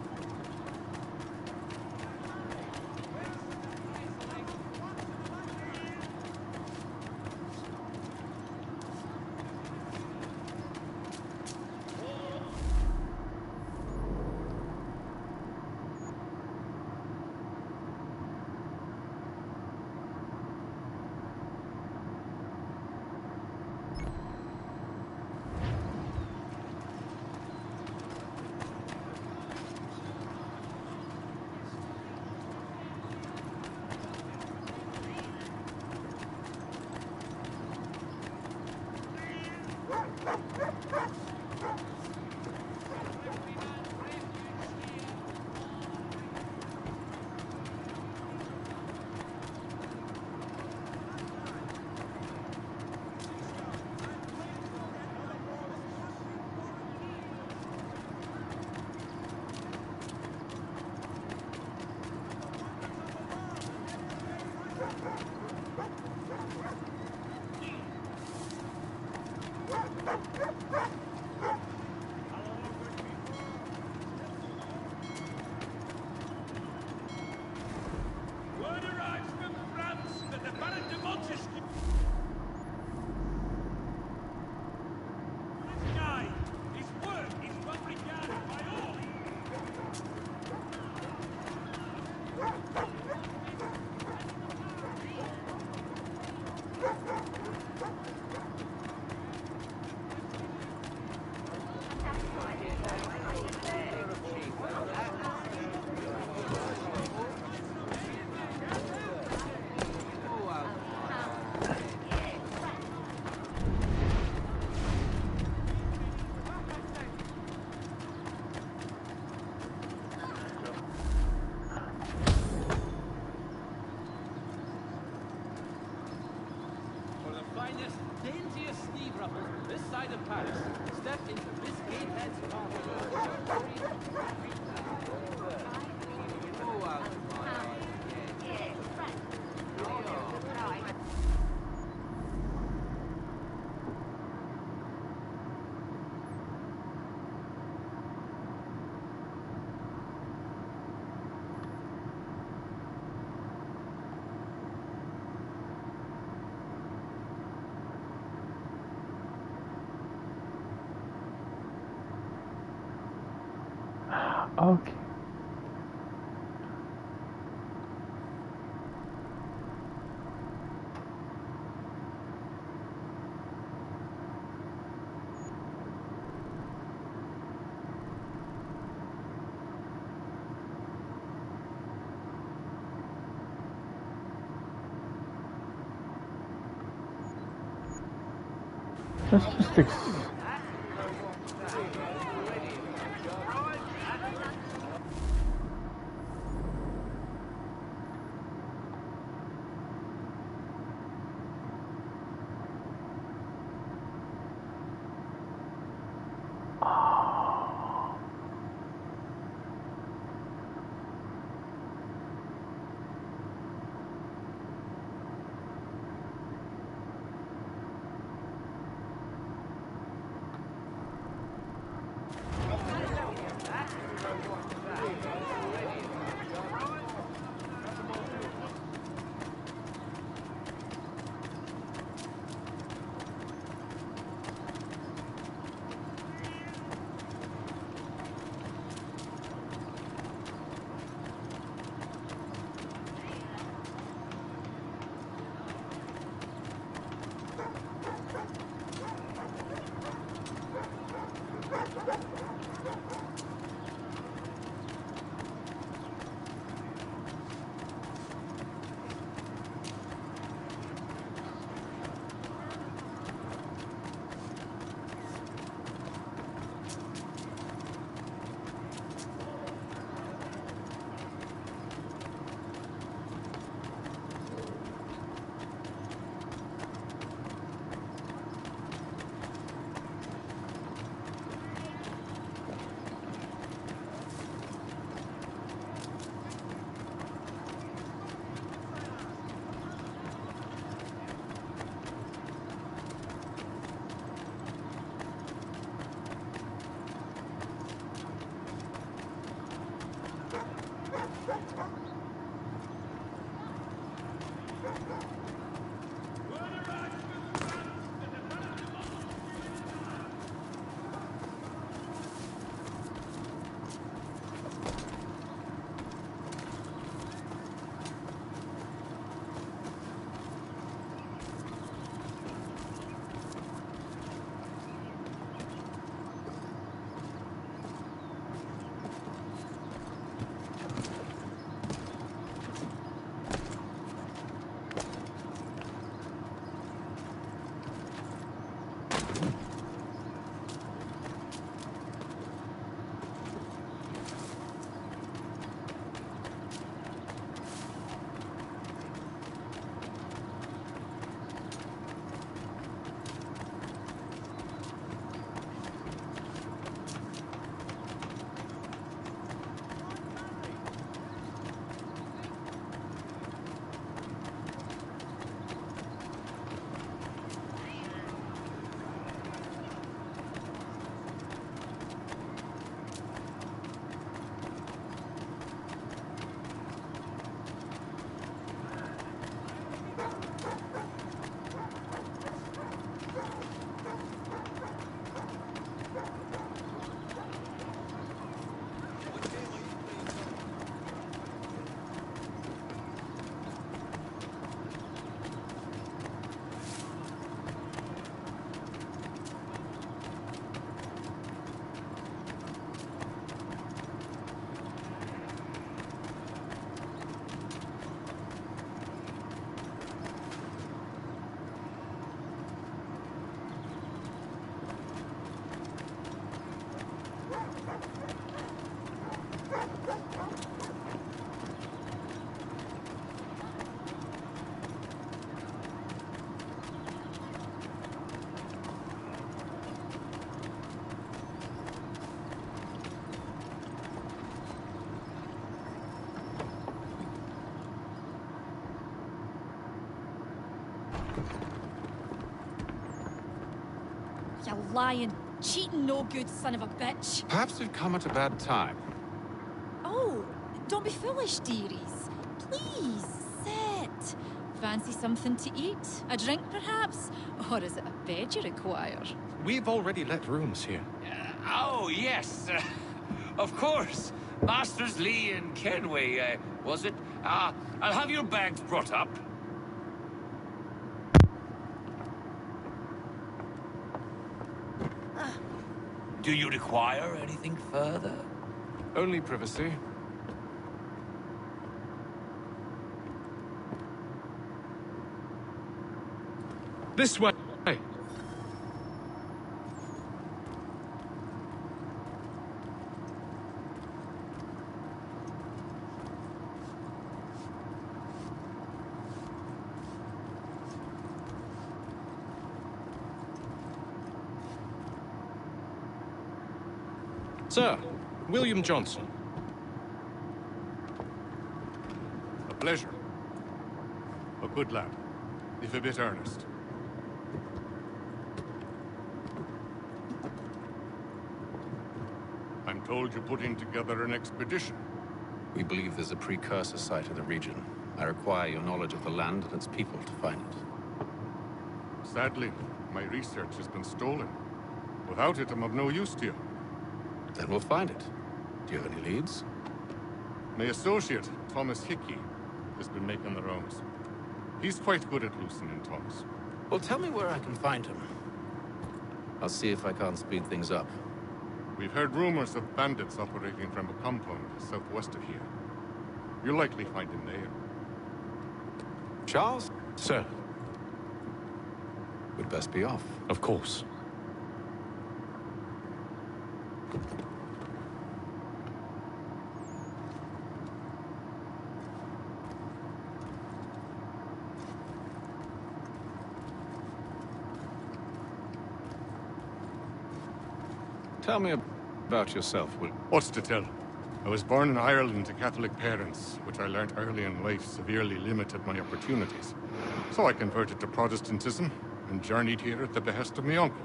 Word arrives from France that the Baron de Montesquieu... This guy, his work is well regarded by all. Finest, daintiest Steve Ruffles this side of Paris. Step into this gatehead's Okay. Let's just You lying, cheating, no good son of a bitch. Perhaps we've come at a bad time. Oh, don't be foolish, dearies. Please, sit. Fancy something to eat? A drink, perhaps? Or is it a bed you require? We've already let rooms here. Oh, yes. Of course. Masters Lee and Kenway, was it? I'll have your bags brought up. Do you require anything further? Only privacy. This way. Sir, William Johnson. A pleasure. A good lad, if a bit earnest. I'm told you're putting together an expedition. We believe there's a precursor site in the region. I require your knowledge of the land and its people to find it. Sadly, my research has been stolen. Without it, I'm of no use to you. Then we'll find it. Do you have any leads? My associate, Thomas Hickey, has been making the rounds. He's quite good at loosening tongues. Well, tell me where I can find him. I'll see if I can't speed things up. We've heard rumors of bandits operating from a compound southwest of here. You'll likely find him there. Charles? Sir. We'd best be off. Of course. Tell me about yourself, Will. What's to tell? I was born in Ireland to Catholic parents, which I learnt early in life severely limited my opportunities. So I converted to Protestantism and journeyed here at the behest of my uncle.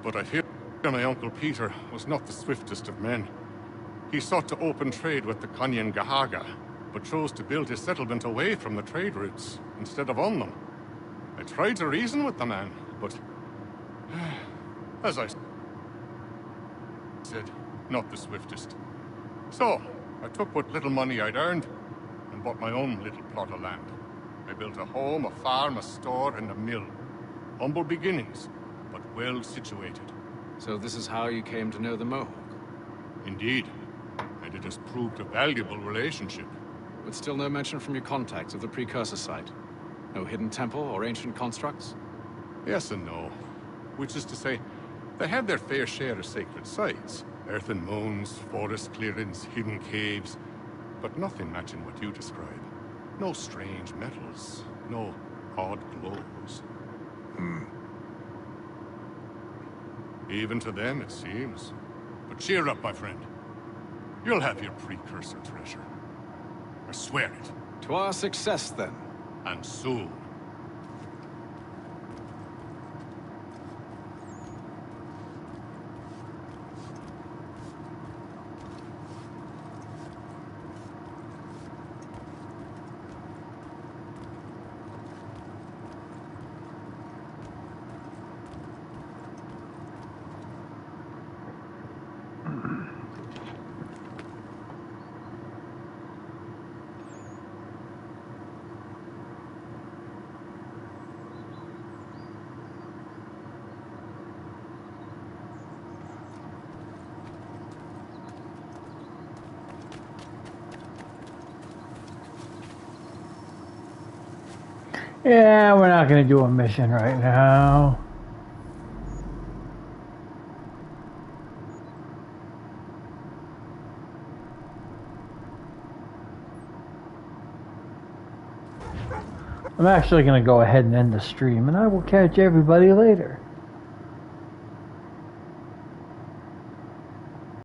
But I fear my uncle Peter was not the swiftest of men. He sought to open trade with the Conyan Gahaga, but chose to build his settlement away from the trade routes instead of on them. I tried to reason with the man, but as I said, not the swiftest. So, I took what little money I'd earned and bought my own little plot of land. I built a home, a farm, a store, and a mill. Humble beginnings, but well situated. So this is how you came to know the Mohawk? Indeed. And it has proved a valuable relationship. But still no mention from your contacts of the precursor site? No hidden temple or ancient constructs? Yes and no. Which is to say, they have their fair share of sacred sites. Earthen mounds, forest clearings, hidden caves. But nothing matching what you describe. No strange metals. No odd glows. Even to them, it seems. But cheer up, my friend. You'll have your precursor treasure. I swear it. To our success, then. And soon. Yeah, we're not going to do a mission right now. I'm actually going to go ahead and end the stream, and I will catch everybody later.